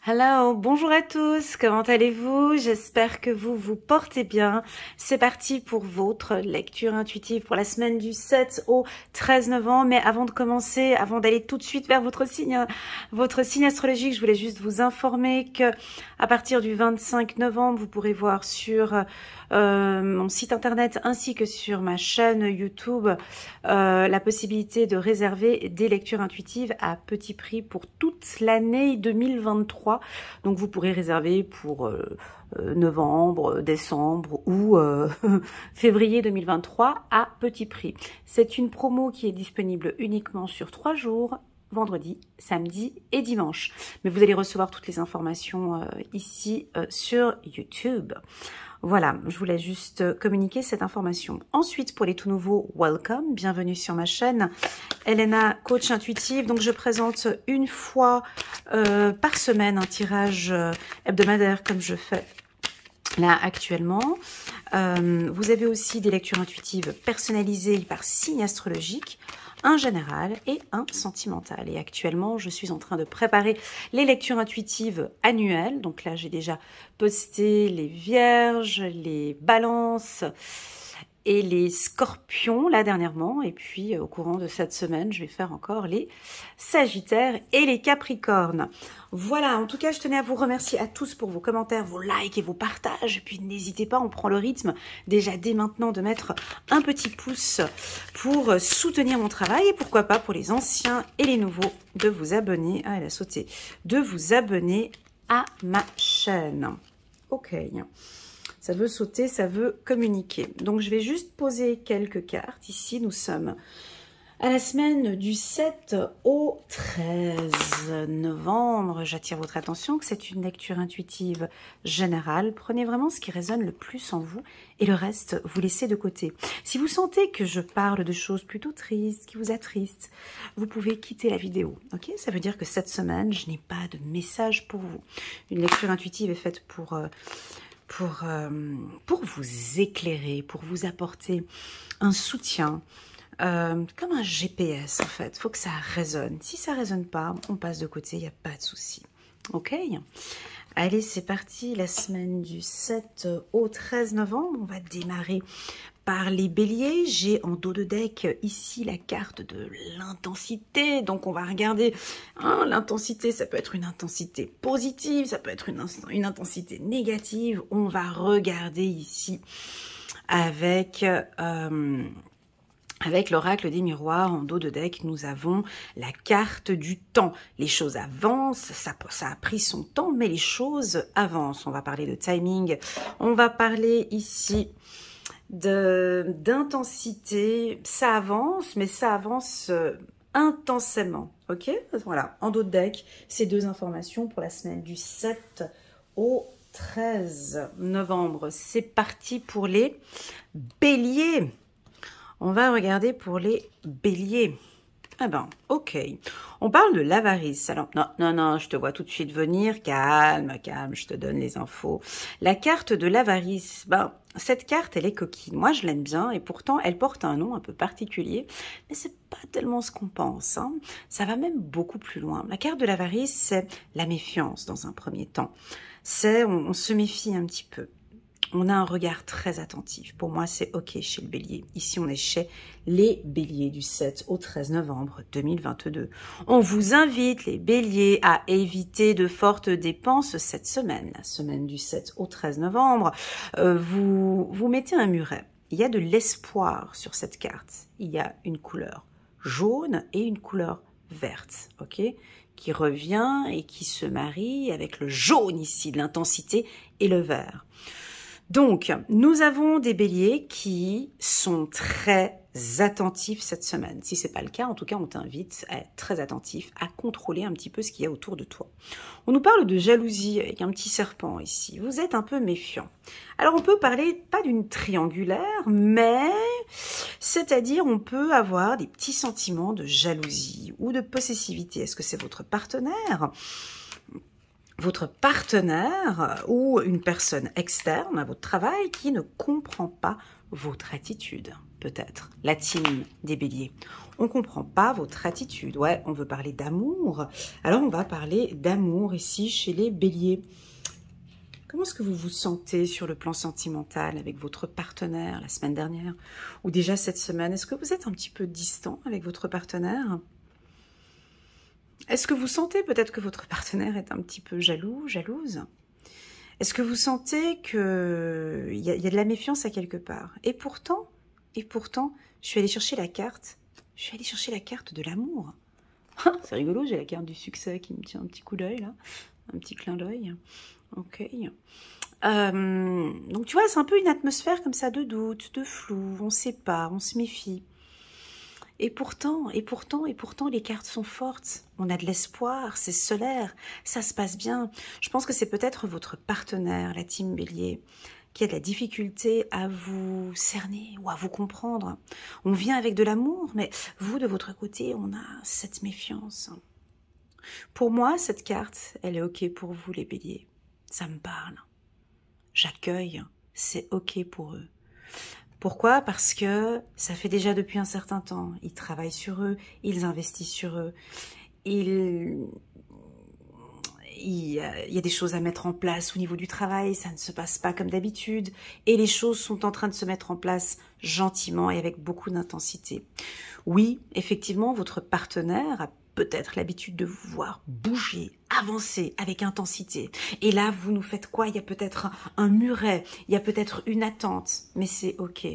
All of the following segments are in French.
Hello, bonjour à tous, comment allez-vous? J'espère que vous vous portez bien. C'est parti pour votre lecture intuitive pour la semaine du 7 au 13 novembre. Mais avant de commencer, avant d'aller tout de suite vers votre signe astrologique, je voulais juste vous informer que à partir du 25 novembre, vous pourrez voir sur mon site internet ainsi que sur ma chaîne YouTube la possibilité de réserver des lectures intuitives à petit prix pour toute l'année 2023. Donc vous pourrez réserver pour novembre, décembre ou février 2023 à petit prix. C'est une promo qui est disponible uniquement sur 3 jours, vendredi, samedi et dimanche. Mais vous allez recevoir toutes les informations ici sur YouTube. Voilà, je voulais juste communiquer cette information. Ensuite, pour les tout nouveaux, welcome, bienvenue sur ma chaîne. Elena, coach intuitive. Donc, je présente une fois par semaine un tirage hebdomadaire comme je fais là actuellement. Vous avez aussi des lectures intuitives personnalisées par signe astrologique, un général et un sentimental. Et actuellement, je suis en train de préparer les lectures intuitives annuelles. Donc là, j'ai déjà posté les vierges, les balances et les scorpions là dernièrement. Et puis, au courant de cette semaine, je vais faire encore les sagittaires et les capricornes. Voilà, en tout cas, je tenais à vous remercier à tous pour vos commentaires, vos likes et vos partages. Et puis, n'hésitez pas, on prend le rythme déjà dès maintenant de mettre un petit pouce pour soutenir mon travail. Et pourquoi pas pour les anciens et les nouveaux de vous abonner. Ah, elle a sauté. De vous abonner à ma chaîne. Ok. Ça veut sauter, ça veut communiquer. Donc, je vais juste poser quelques cartes. Ici, nous sommes à la semaine du 7 au 13 novembre. J'attire votre attention que c'est une lecture intuitive générale. Prenez vraiment ce qui résonne le plus en vous et le reste, vous laissez de côté. Si vous sentez que je parle de choses plutôt tristes, qui vous attristent, vous pouvez quitter la vidéo. Ok? Ça veut dire que cette semaine, je n'ai pas de message pour vous. Une lecture intuitive est faite pour vous éclairer, pour vous apporter un soutien, comme un GPS en fait. Il faut que ça résonne. Si ça ne résonne pas, on passe de côté, il n'y a pas de souci. Ok? Allez, c'est parti. La semaine du 7 au 13 novembre, on va démarrer par les béliers. J'ai en dos de deck ici la carte de l'intensité. Donc, on va regarder l'intensité. Ça peut être une intensité positive, ça peut être une intensité négative. On va regarder ici avec l'oracle des miroirs, en dos de deck, nous avons la carte du temps. Les choses avancent, ça a pris son temps, mais les choses avancent. On va parler de timing, on va parler ici d'intensité. Ça avance, mais ça avance intensément. Ok? Voilà, en dos de deck, ces deux informations pour la semaine du 7 au 13 novembre. C'est parti pour les béliers. On va regarder pour les béliers. Ah ben, ok. On parle de l'avarice. Alors, non, je te vois tout de suite venir. Calme, je te donne les infos. La carte de l'avarice, ben, cette carte, elle est coquine. Moi, je l'aime bien et pourtant, elle porte un nom un peu particulier. Mais c'est pas tellement ce qu'on pense, hein. Ça va même beaucoup plus loin. La carte de l'avarice, c'est la méfiance dans un premier temps. C'est, on se méfie un petit peu. On a un regard très attentif. Pour moi, c'est OK chez le bélier. Ici, on est chez les béliers du 7 au 13 novembre 2022. On vous invite, les béliers, à éviter de fortes dépenses cette semaine. La semaine du 7 au 13 novembre, vous mettez un muret. Il y a de l'espoir sur cette carte. Il y a une couleur jaune et une couleur verte, OK, qui revient et qui se marie avec le jaune ici, de l'intensité, et le vert. Donc, nous avons des béliers qui sont très attentifs cette semaine. Si ce n'est pas le cas, en tout cas, on t'invite à être très attentif, à contrôler un petit peu ce qu'il y a autour de toi. On nous parle de jalousie avec un petit serpent ici. Vous êtes un peu méfiant. Alors, on peut parler, pas d'une triangulaire, mais c'est-à-dire on peut avoir des petits sentiments de jalousie ou de possessivité. Est-ce que c'est votre partenaire ? Votre partenaire ou une personne externe à votre travail qui ne comprend pas votre attitude. peut-être, la team des béliers. On ne comprend pas votre attitude. Ouais, on veut parler d'amour. Alors, on va parler d'amour ici chez les béliers. Comment est-ce que vous vous sentez sur le plan sentimental avec votre partenaire la semaine dernière ou déjà cette semaine? Est-ce que vous êtes un petit peu distant avec votre partenaire? Est-ce que vous sentez peut-être que votre partenaire est un petit peu jaloux, jalouse? Est-ce que vous sentez qu'il y a de la méfiance à quelque part? Et pourtant, je suis allée chercher la carte. Je suis allée chercher la carte de l'amour. C'est rigolo, j'ai la carte du succès qui me tient un petit coup d'œil là. Un petit clin d'œil. Ok. Donc tu vois, c'est un peu une atmosphère comme ça de doute, de flou. On sait pas, on se méfie. Et pourtant, les cartes sont fortes. On a de l'espoir, c'est solaire, ça se passe bien. Je pense que c'est peut-être votre partenaire, la team Bélier, qui a de la difficulté à vous cerner ou à vous comprendre. On vient avec de l'amour, mais vous, de votre côté, on a cette méfiance. Pour moi, cette carte, elle est OK pour vous, les Béliers. Ça me parle. J'accueille, c'est OK pour eux. Pourquoi? Parce que ça fait déjà depuis un certain temps. Ils travaillent sur eux, ils investissent sur eux. Il y a des choses à mettre en place au niveau du travail, ça ne se passe pas comme d'habitude. Et les choses sont en train de se mettre en place gentiment et avec beaucoup d'intensité. Oui, effectivement, votre partenaire a peut-être l'habitude de vous voir bouger, avancer avec intensité. Et là, vous nous faites quoi? Il y a peut-être un muret, il y a peut-être une attente, mais c'est OK.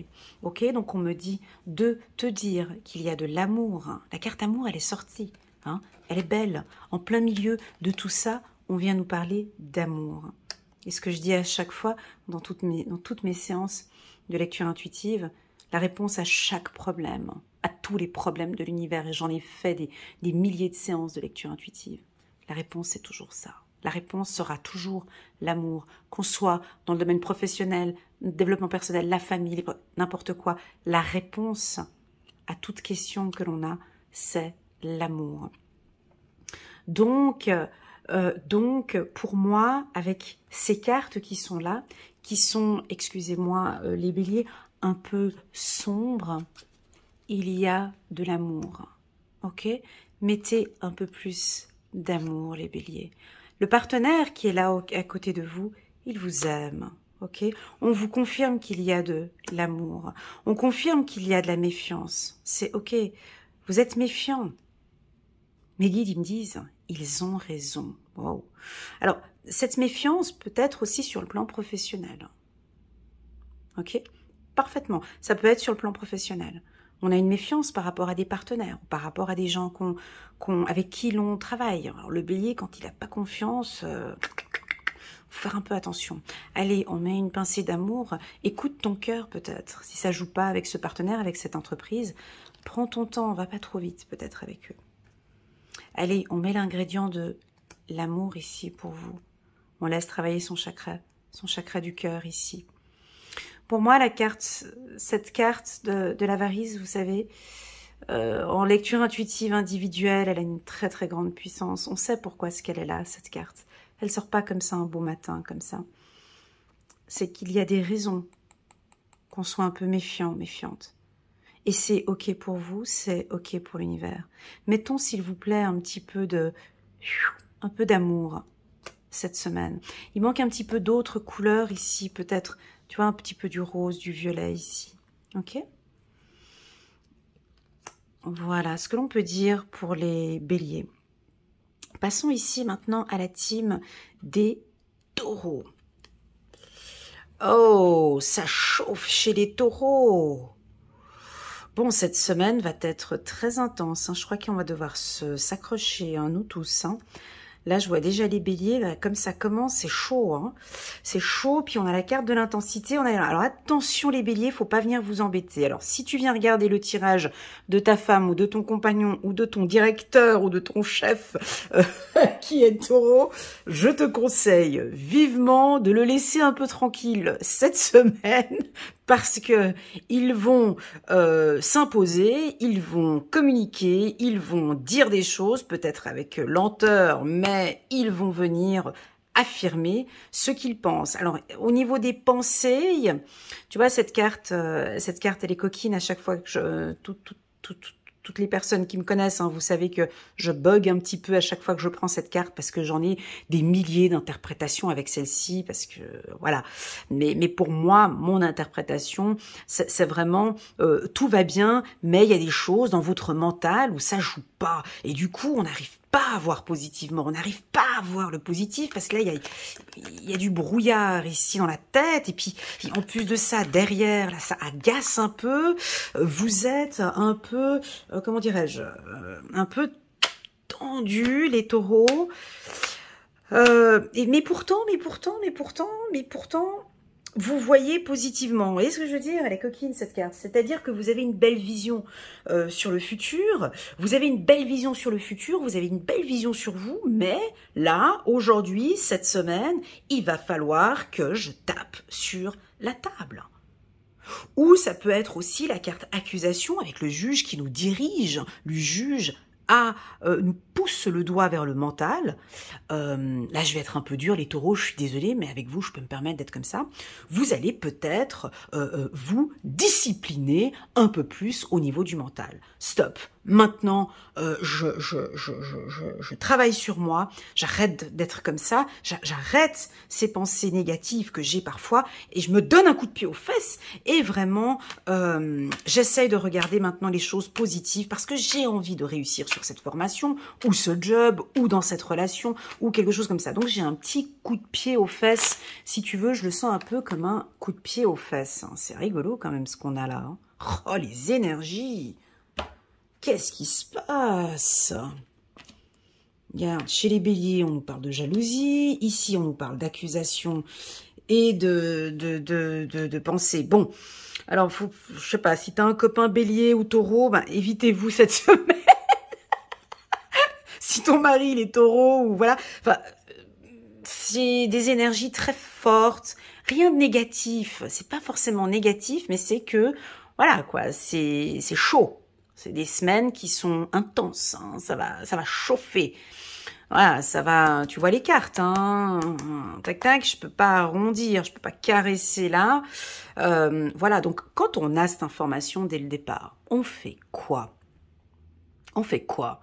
OK, donc on me dit de te dire qu'il y a de l'amour. La carte amour, elle est sortie. Elle est belle. En plein milieu de tout ça, on vient nous parler d'amour. Et ce que je dis à chaque fois, dans toutes mes séances de lecture intuitive, la réponse à chaque problème, à tous les problèmes de l'univers, et j'en ai fait des milliers de séances de lecture intuitive. La réponse, c'est toujours ça. La réponse sera toujours l'amour, qu'on soit dans le domaine professionnel, le développement personnel, la famille, n'importe quoi. La réponse à toute question que l'on a, c'est l'amour. Donc, pour moi, avec ces cartes qui sont là, qui sont, excusez-moi les béliers, un peu sombres, il y a de l'amour, ok? Mettez un peu plus d'amour, les béliers. Le partenaire qui est là à côté de vous, il vous aime, ok? On vous confirme qu'il y a de l'amour. On confirme qu'il y a de la méfiance. C'est ok. Vous êtes méfiant. Mes guides, ils me disent, ils ont raison. Wow. Alors, cette méfiance peut être aussi sur le plan professionnel. Ok? Parfaitement. Ça peut être sur le plan professionnel. On a une méfiance par rapport à des partenaires, par rapport à des gens avec qui l'on travaille. Alors, le bélier, quand il n'a pas confiance, faut faire un peu attention. Allez, on met une pincée d'amour. Écoute ton cœur peut-être. Si ça ne joue pas avec ce partenaire, avec cette entreprise, prends ton temps, on va pas trop vite peut-être avec eux. Allez, on met l'ingrédient de l'amour ici pour vous. On laisse travailler son chakra du cœur ici. Pour moi, cette carte de l'avarice, vous savez, en lecture intuitive individuelle, elle a une très très grande puissance. On sait pourquoi est-ce qu'elle est là, cette carte. Elle ne sort pas comme ça un beau matin, comme ça. C'est qu'il y a des raisons qu'on soit un peu méfiant, méfiante. Et c'est OK pour vous, c'est OK pour l'univers. Mettons, s'il vous plaît, un peu d'amour cette semaine. Il manque un petit peu d'autres couleurs ici, peut-être, tu vois, un petit peu du rose, du violet ici. OK? Voilà ce que l'on peut dire pour les béliers. Passons ici maintenant à la team des taureaux. Oh, ça chauffe chez les taureaux. Bon, cette semaine va être très intense. Je crois qu'on va devoir s'accrocher, nous tous. Là, je vois déjà les béliers. Là, comme ça commence, c'est chaud. C'est chaud, puis on a la carte de l'intensité. Alors attention les béliers, faut pas venir vous embêter. Alors si tu viens regarder le tirage de ta femme ou de ton compagnon ou de ton directeur ou de ton chef qui est taureau, je te conseille vivement de le laisser un peu tranquille cette semaine parce que ils vont s'imposer, ils vont communiquer, ils vont dire des choses, peut-être avec lenteur, mais ils vont venir affirmer ce qu'ils pensent. Alors, au niveau des pensées, tu vois, cette carte, elle est coquine à chaque fois que toutes les personnes qui me connaissent, hein, vous savez que je bug un petit peu à chaque fois que je prends cette carte parce que j'en ai des milliers d'interprétations avec celle-ci, parce que voilà. Mais pour moi, mon interprétation, c'est vraiment tout va bien, mais il y a des choses dans votre mental où ça joue pas, et du coup, on n'arrive pas à voir positivement, on n'arrive pas à voir le positif parce que là, il y a du brouillard ici dans la tête, et puis en plus de ça, derrière, là, ça agace un peu, vous êtes un peu, comment dirais-je, un peu tendu, les taureaux, mais pourtant, vous voyez positivement. Vous voyez ce que je veux dire? Elle est coquine, cette carte. C'est-à-dire que vous avez une belle vision sur le futur. Vous avez une belle vision sur le futur. Vous avez une belle vision sur vous. Mais là, aujourd'hui, cette semaine, il va falloir que je tape sur la table. Ou ça peut être aussi la carte accusation avec le juge qui nous dirige. Le juge nous pousse le doigt vers le mental. Là, je vais être un peu dur, les taureaux, je suis désolée, mais avec vous, je peux me permettre d'être comme ça. Vous allez peut-être vous discipliner un peu plus au niveau du mental. Stop. Maintenant, je travaille sur moi, j'arrête d'être comme ça, j'arrête ces pensées négatives que j'ai parfois et je me donne un coup de pied aux fesses et vraiment, j'essaye de regarder maintenant les choses positives parce que j'ai envie de réussir sur cette formation ou ce job ou dans cette relation ou quelque chose comme ça. Donc, j'ai un petit coup de pied aux fesses. Si tu veux, je le sens un peu comme un coup de pied aux fesses. C'est rigolo quand même ce qu'on a là. Oh, les énergies! Qu'est-ce qui se passe? Regarde, chez les béliers, on nous parle de jalousie. Ici, on nous parle d'accusation et de pensée. Bon, alors, je sais pas, si tu as un copain bélier ou taureau, ben, évitez-vous cette semaine. Si ton mari, il est taureau, ou voilà. Enfin, c'est des énergies très fortes. Rien de négatif. C'est pas forcément négatif, mais c'est que, voilà, quoi, c'est chaud. C'est des semaines qui sont intenses, hein. Ça va chauffer. Voilà, ça va, tu vois les cartes, hein. Tac, tac, je peux pas arrondir, je peux pas caresser là. Voilà, donc quand on a cette information dès le départ, on fait quoi? On fait quoi?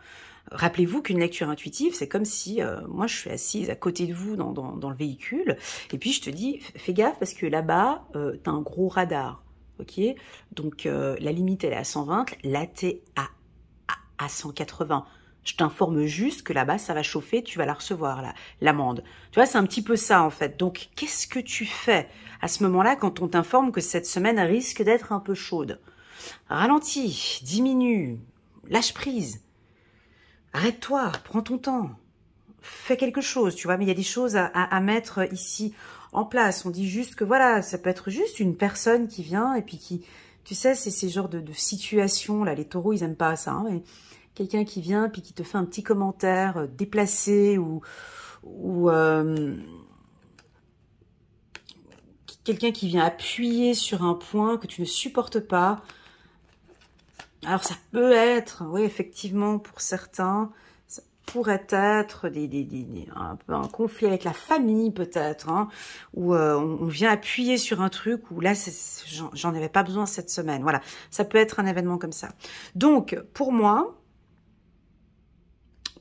Rappelez-vous qu'une lecture intuitive, c'est comme si, moi je suis assise à côté de vous dans le véhicule, et puis je te dis, fais gaffe parce que là-bas, t'as un gros radar. Ok, donc la limite elle est à 120, là t'es à 180. Je t'informe juste que là-bas ça va chauffer, tu vas la recevoir l'amende. Tu vois, c'est un petit peu ça en fait. Donc qu'est-ce que tu fais à ce moment-là quand on t'informe que cette semaine risque d'être un peu chaude? Ralentis, diminue, lâche prise, arrête-toi, prends ton temps, fais quelque chose, tu vois. Mais il y a des choses à mettre ici en place. On dit juste que voilà, ça peut être juste une personne qui vient et puis qui, tu sais, c'est ces genres de situations là. Les taureaux, ils aiment pas ça, hein, mais quelqu'un qui vient puis qui te fait un petit commentaire déplacé ou quelqu'un qui vient appuyer sur un point que tu ne supportes pas. Alors ça peut être, oui, effectivement, pour certains, pourrait être un peu un conflit avec la famille peut-être, hein, où on vient appuyer sur un truc où là, j'en avais pas besoin cette semaine. Voilà, ça peut être un événement comme ça. Donc, pour moi,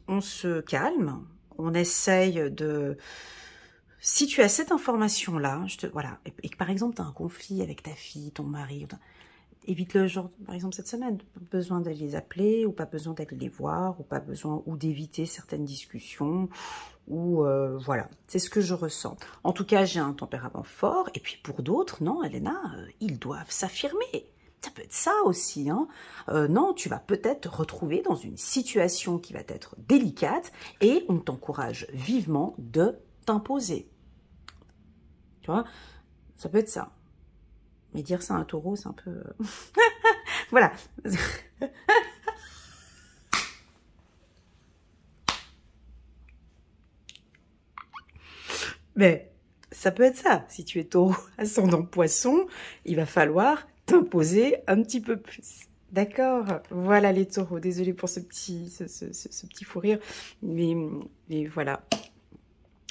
on se calme, on essaye de... Si tu as cette information-là, voilà, et que par exemple, tu as un conflit avec ta fille, ton mari... Évite-le, genre, par exemple, cette semaine. Pas besoin d'aller les appeler, ou pas besoin d'aller les voir, ou pas besoin, ou d'éviter certaines discussions, ou voilà. C'est ce que je ressens. En tout cas, j'ai un tempérament fort, et puis pour d'autres, non, Elena, ils doivent s'affirmer. Ça peut être ça aussi, hein. Non, tu vas peut-être te retrouver dans une situation qui va être délicate, et on t'encourage vivement de t'imposer. Tu vois, ça peut être ça. Mais dire ça à un taureau, c'est un peu... Voilà. Mais ça peut être ça. Si tu es taureau ascendant poisson, il va falloir t'imposer un petit peu plus. D'accord? Voilà les taureaux. Désolée pour ce petit fou rire. Mais voilà.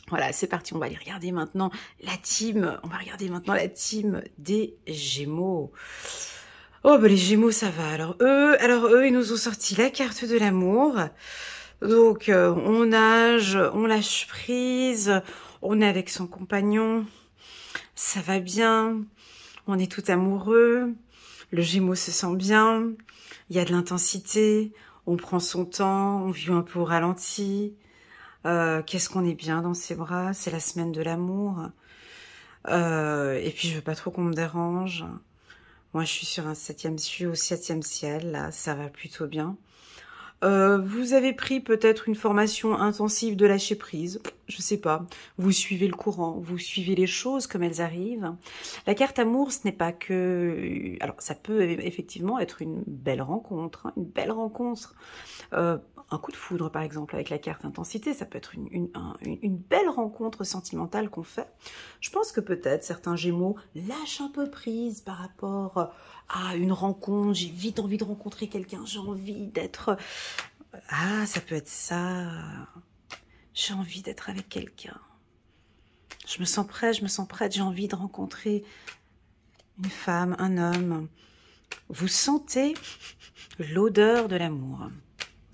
Voilà, c'est parti, on va aller regarder maintenant la team. On va regarder maintenant la team des Gémeaux. Oh, bah les Gémeaux, ça va. Alors eux, ils nous ont sorti la carte de l'amour. Donc, on nage, on lâche prise, on est avec son compagnon, ça va bien, on est tout amoureux, le Gémeaux se sent bien, il y a de l'intensité, on prend son temps, on vit un peu au ralenti. Qu'est-ce qu'on est bien dans ses bras, c'est la semaine de l'amour. Et puis je veux pas trop qu'on me dérange. Moi je suis sur un je suis au 7e ciel, là ça va plutôt bien. Vous avez pris peut-être une formation intensive de lâcher prise, je sais pas. Vous suivez le courant, vous suivez les choses comme elles arrivent. La carte amour, ce n'est pas que... Alors, ça peut effectivement être une belle rencontre, hein, une belle rencontre. Un coup de foudre, par exemple, avec la carte intensité, ça peut être une belle rencontre sentimentale qu'on fait. Je pense que peut-être certains Gémeaux lâchent un peu prise par rapport à une rencontre. J'ai vite envie de rencontrer quelqu'un, j'ai envie d'être... Ah, ça peut être ça. J'ai envie d'être avec quelqu'un. Je me sens prête, j'ai envie de rencontrer une femme, un homme. Vous sentez l'odeur de l'amour.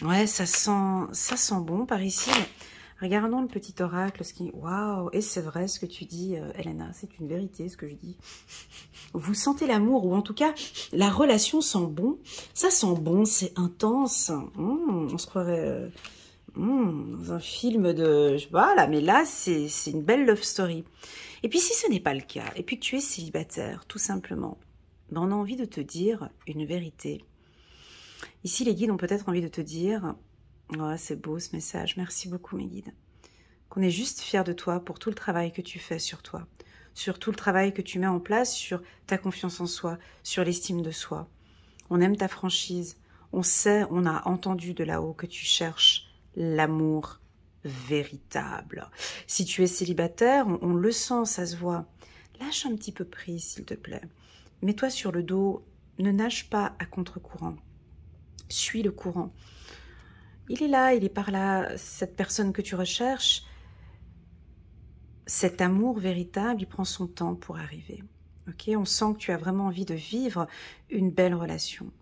Ouais, ça sent bon par ici. Regardons le petit oracle. Waouh, et c'est vrai ce que tu dis, Elena, c'est une vérité ce que je dis. Vous sentez l'amour, ou en tout cas, la relation sent bon. Ça sent bon, c'est intense. On se croirait dans un film de... Voilà, mais là, c'est une belle love story. Et puis si ce n'est pas le cas, et puis que tu es célibataire, tout simplement, ben, on a envie de te dire une vérité. Ici, les guides ont peut-être envie de te dire... Oh, c'est beau ce message, merci beaucoup mes guides. Qu'on est juste fiers de toi pour tout le travail que tu fais sur toi, sur tout le travail que tu mets en place, sur ta confiance en soi, sur l'estime de soi. On aime ta franchise, on sait, on a entendu de là-haut que tu cherches l'amour véritable. Si tu es célibataire, on le sent, ça se voit. Lâche un petit peu prise, s'il te plaît. Mets-toi sur le dos, ne nage pas à contre-courant. Suis le courant. Il est là, il est par là, cette personne que tu recherches, cet amour véritable, il prend son temps pour arriver. Ok, on sent que tu as vraiment envie de vivre une belle relation.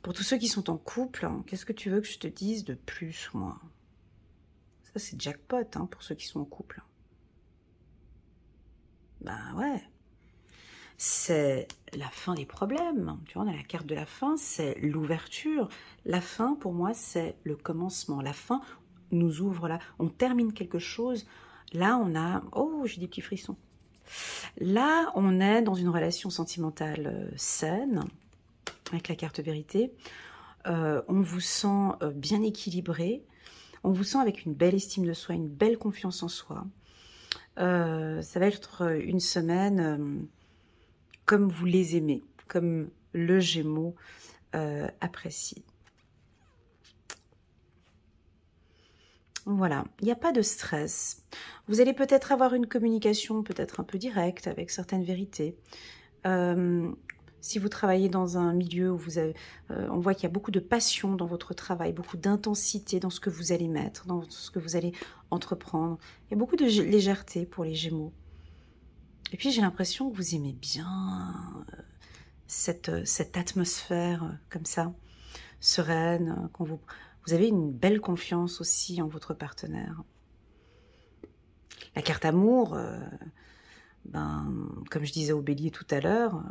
Pour tous ceux qui sont en couple, qu'est-ce que tu veux que je te dise de plus, moi? Ça, c'est jackpot, hein, pour ceux qui sont en couple. Ben ouais. C'est la fin des problèmes. Tu vois, on a la carte de la fin, c'est l'ouverture. La fin, pour moi, c'est le commencement. La fin nous ouvre là. On termine quelque chose. Là, on a... Oh, j'ai des petits frissons. Là, on est dans une relation sentimentale saine, avec la carte vérité. On vous sent bien équilibré. On vous sent avec une belle estime de soi, une belle confiance en soi. Ça va être une semaine... comme vous les aimez, comme le Gémeaux apprécie. Voilà, il n'y a pas de stress. Vous allez peut-être avoir une communication peut-être un peu directe avec certaines vérités. Si vous travaillez dans un milieu où vous avez, on voit qu'il y a beaucoup de passion dans votre travail, beaucoup d'intensité dans ce que vous allez mettre, dans ce que vous allez entreprendre. Il y a beaucoup de légèreté pour les Gémeaux. Et puis j'ai l'impression que vous aimez bien cette atmosphère comme ça, sereine, quand vous avez une belle confiance aussi en votre partenaire. La carte amour, ben, comme je disais au bélier tout à l'heure,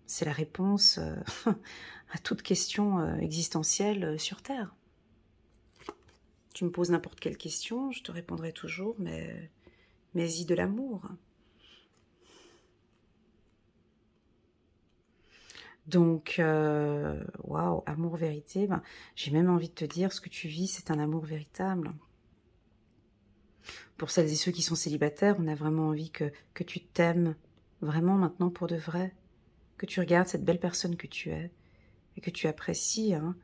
c'est la réponse à toute question existentielle sur Terre. Tu me poses n'importe quelle question, je te répondrai toujours, mais y de l'amour. Donc, waouh, amour vérité, ben, j'ai même envie de te dire, ce que tu vis, c'est un amour véritable. Pour celles et ceux qui sont célibataires, on a vraiment envie que tu t'aimes vraiment maintenant pour de vrai, que tu regardes cette belle personne que tu es et que tu apprécies hein,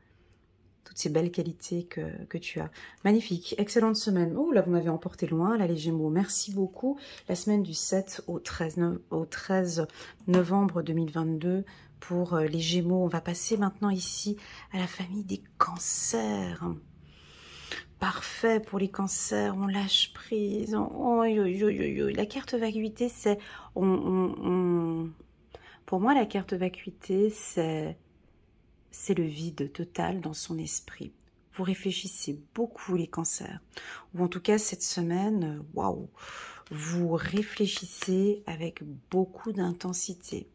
toutes ces belles qualités que tu as. Magnifique, excellente semaine. Oh là, vous m'avez emporté loin, là les Gémeaux, merci beaucoup. La semaine du 7 au 13 novembre 2022, pour les Gémeaux. On va passer maintenant ici à la famille des Cancers. parfait pour les cancers, on lâche prise. La carte vacuité, c'est... Pour moi, la carte vacuité, c'est le vide total dans son esprit. Vous réfléchissez beaucoup les cancers. Ou en tout cas, cette semaine, waouh, vous réfléchissez avec beaucoup d'intensité.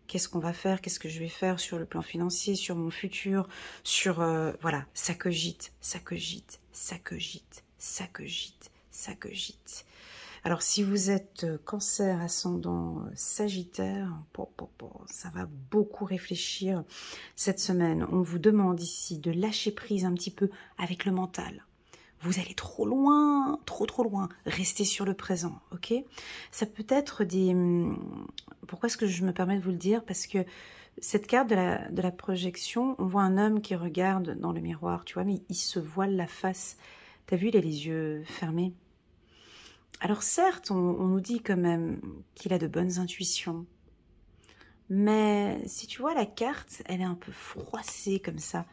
Qu'est-ce qu'on va faire? Qu'est-ce que je vais faire sur le plan financier, sur mon futur, sur... voilà, ça cogite, ça cogite, ça cogite, ça cogite, ça cogite. Alors, si vous êtes cancer, ascendant, sagittaire, ça va beaucoup réfléchir cette semaine. On vous demande ici de lâcher prise un petit peu avec le mental. Vous allez trop loin, trop loin. Restez sur le présent, ok? Ça peut être des... Pourquoi est-ce que je me permets de vous le dire? Parce que cette carte de la projection, on voit un homme qui regarde dans le miroir, tu vois, mais il se voile la face. T'as vu, il a les yeux fermés. Alors certes, on nous dit quand même qu'il a de bonnes intuitions. Mais si tu vois la carte, elle est un peu froissée comme ça.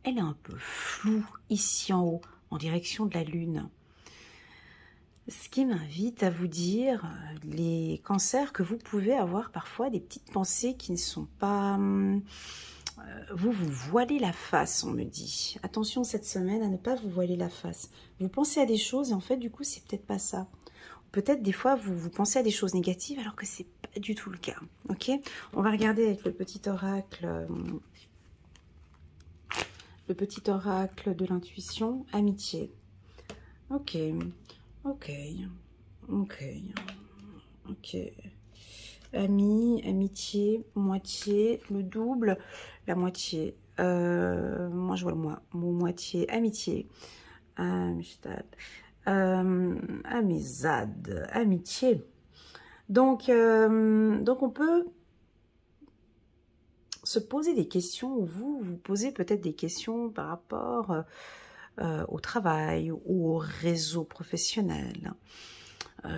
Elle est un peu floue ici en haut, en direction de la lune. Ce qui m'invite à vous dire, les cancers, que vous pouvez avoir parfois des petites pensées qui ne sont pas... vous voilez la face, on me dit. Attention cette semaine à ne pas vous voiler la face. Vous pensez à des choses et en fait, du coup, c'est peut-être pas ça. Peut-être des fois, vous pensez à des choses négatives alors que c'est pas du tout le cas. Ok? On va regarder avec le petit oracle de l'intuition, amitié. Ok. Ami, amitié, moitié, le double, la moitié. Moi, je vois le mot moitié, amitié. Amistad. Amizade, amitié. Donc on peut se poser des questions, ou vous posez peut-être des questions par rapport au travail ou au réseau professionnel.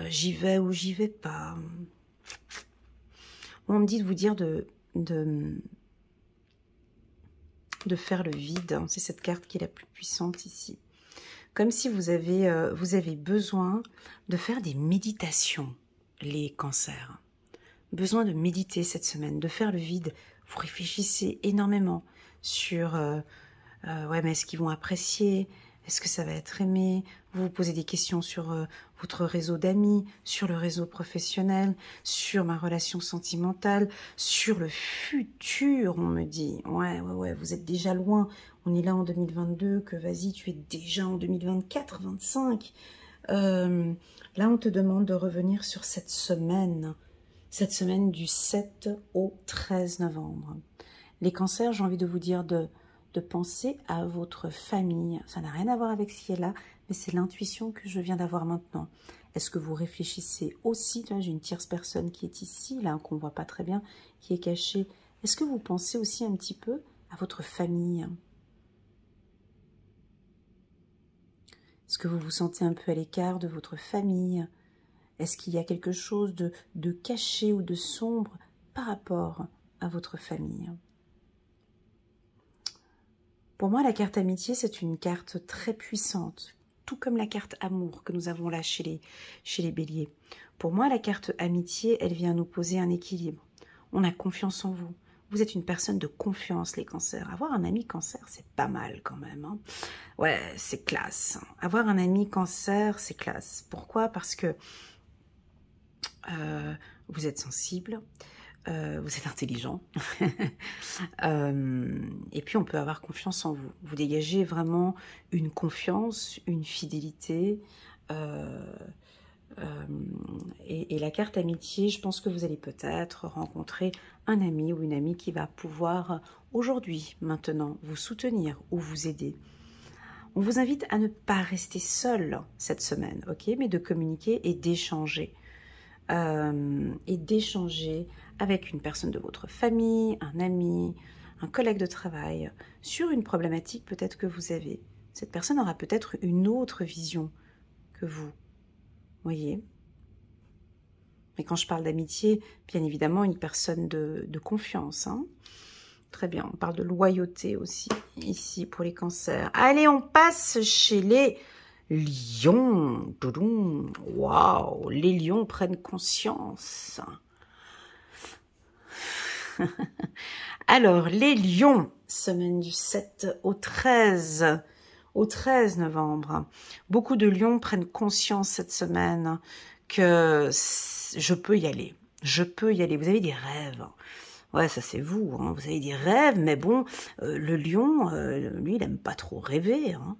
J'y vais ou j'y vais pas. On me dit de vous dire de faire le vide. C'est cette carte qui est la plus puissante ici. Comme si vous avez besoin de faire des méditations, les cancers. Besoin de méditer cette semaine, de faire le vide. Vous réfléchissez énormément sur ouais, mais est-ce qu'ils vont apprécier? Est-ce que ça va être aimé? Vous vous posez des questions sur votre réseau d'amis, sur le réseau professionnel, sur ma relation sentimentale, sur le futur, on me dit. Ouais, vous êtes déjà loin. On est là en 2022, que vas-y, tu es déjà en 2024, 25. Là, on te demande de revenir sur cette semaine du 7 au 13 novembre. Les cancers, j'ai envie de vous dire de penser à votre famille. Ça n'a rien à voir avec ce qui est là, mais c'est l'intuition que je viens d'avoir maintenant. Est-ce que vous réfléchissez aussi, là j'ai une tierce personne qui est ici, là qu'on ne voit pas très bien, qui est cachée. Est-ce que vous pensez aussi un petit peu à votre famille? Est-ce que vous vous sentez un peu à l'écart de votre famille? Est-ce qu'il y a quelque chose de caché ou de sombre par rapport à votre famille? Pour moi, la carte amitié, c'est une carte très puissante, tout comme la carte amour que nous avons là chez les béliers. Pour moi, la carte amitié, elle vient nous poser un équilibre. On a confiance en vous. Vous êtes une personne de confiance, les cancers. Avoir un ami cancer, c'est pas mal quand même. Hein. Ouais, c'est classe. Avoir un ami cancer, c'est classe. Pourquoi? Parce que vous êtes sensible, vous êtes intelligent, et puis on peut avoir confiance en vous. Vous dégagez vraiment une confiance, une fidélité, et la carte amitié, je pense que vous allez peut-être rencontrer un ami ou une amie qui va pouvoir aujourd'hui, maintenant, vous soutenir ou vous aider. On vous invite à ne pas rester seul cette semaine, ok, mais de communiquer et d'échanger. Avec une personne de votre famille, un ami, un collègue de travail, sur une problématique peut-être que vous avez. Cette personne aura peut-être une autre vision que vous, voyez. Mais quand je parle d'amitié, bien évidemment, une personne de confiance. Hein. Très bien, on parle de loyauté aussi, ici, pour les cancers. Allez, on passe chez les lions. Waouh, les lions prennent conscience. Alors, les lions, semaine du 7 au 13 novembre. Beaucoup de lions prennent conscience cette semaine que je peux y aller. Je peux y aller. Vous avez des rêves. Ouais, ça c'est vous. Hein. Vous avez des rêves, mais bon, le lion, lui, il aime pas trop rêver. Hein.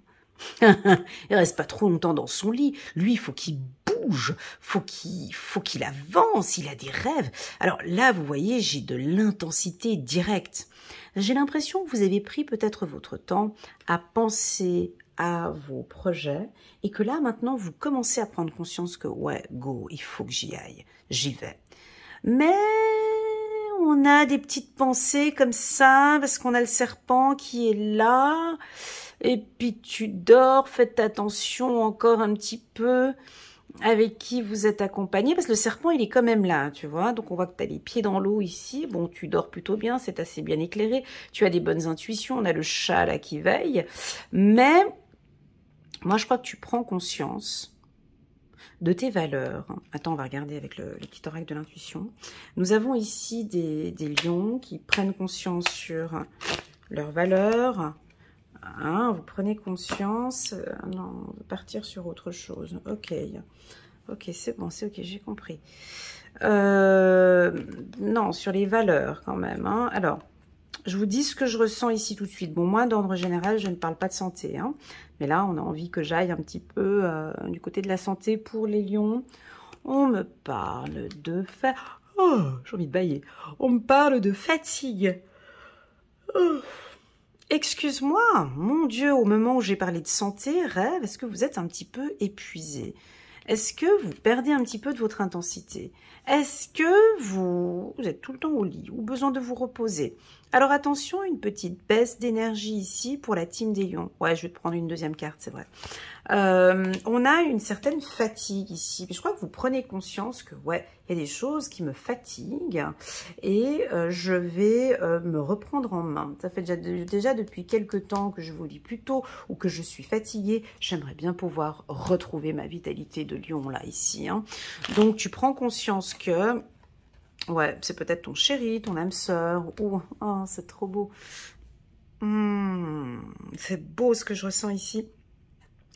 Il reste pas trop longtemps dans son lit. Lui, il faut qu'il bouge, faut qu'il avance, il a des rêves. Alors là, vous voyez, j'ai de l'intensité directe. J'ai l'impression que vous avez pris peut-être votre temps à penser à vos projets et que là, maintenant, vous commencez à prendre conscience que, ouais, go, il faut que j'y aille, j'y vais. Mais on a des petites pensées comme ça, parce qu'on a le serpent qui est là, et puis tu dors, faites attention encore un petit peu avec qui vous êtes accompagné, parce que le serpent, il est quand même là, tu vois, donc on voit que tu as les pieds dans l'eau ici, bon, tu dors plutôt bien, c'est assez bien éclairé, tu as des bonnes intuitions, on a le chat là qui veille, mais moi, je crois que tu prends conscience de tes valeurs. Attends, on va regarder avec le petit oracle de l'intuition. Nous avons ici des lions qui prennent conscience sur leurs valeurs. Hein, vous prenez conscience. Non, on veut partir sur autre chose. Ok. Ok, c'est bon, c'est ok, j'ai compris. Non, sur les valeurs quand même. Hein. Alors, je vous dis ce que je ressens ici tout de suite. Bon, moi, d'ordre général, je ne parle pas de santé. Hein. Mais là, on a envie que j'aille un petit peu du côté de la santé pour les lions. On me parle de... Oh, j'ai envie de bâiller. On me parle de fatigue. Oh. Excuse-moi, mon Dieu, au moment où j'ai parlé de santé, rêve, est-ce que vous êtes un petit peu épuisé? Est-ce que vous perdez un petit peu de votre intensité? Est-ce que vous êtes tout le temps au lit ou besoin de vous reposer? Alors attention, une petite baisse d'énergie ici pour la team des lions. Ouais, je vais te prendre une deuxième carte, c'est vrai. On a une certaine fatigue ici. Je crois que vous prenez conscience que, ouais, il y a des choses qui me fatiguent et je vais me reprendre en main. Ça fait déjà depuis quelques temps que je vous dis plus tôt ou que je suis fatiguée. J'aimerais bien pouvoir retrouver ma vitalité de lion là, ici. Hein. Donc, tu prends conscience que, ouais, c'est peut-être ton chéri, ton âme sœur, ou, oh, c'est trop beau. C'est beau ce que je ressens ici.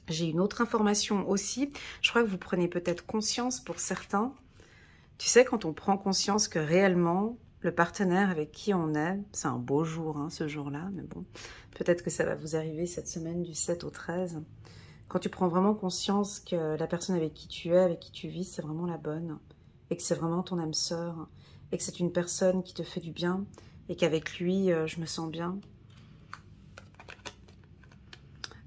J'ai une autre information aussi. Je crois que vous prenez peut-être conscience pour certains. Tu sais, quand on prend conscience que réellement, le partenaire avec qui on est, c'est un beau jour, hein, ce jour-là, mais bon, peut-être que ça va vous arriver cette semaine du 7 au 13. Quand tu prends vraiment conscience que la personne avec qui tu es, avec qui tu vis, c'est vraiment la bonne, et que c'est vraiment ton âme sœur, et que c'est une personne qui te fait du bien, et qu'avec lui, je me sens bien.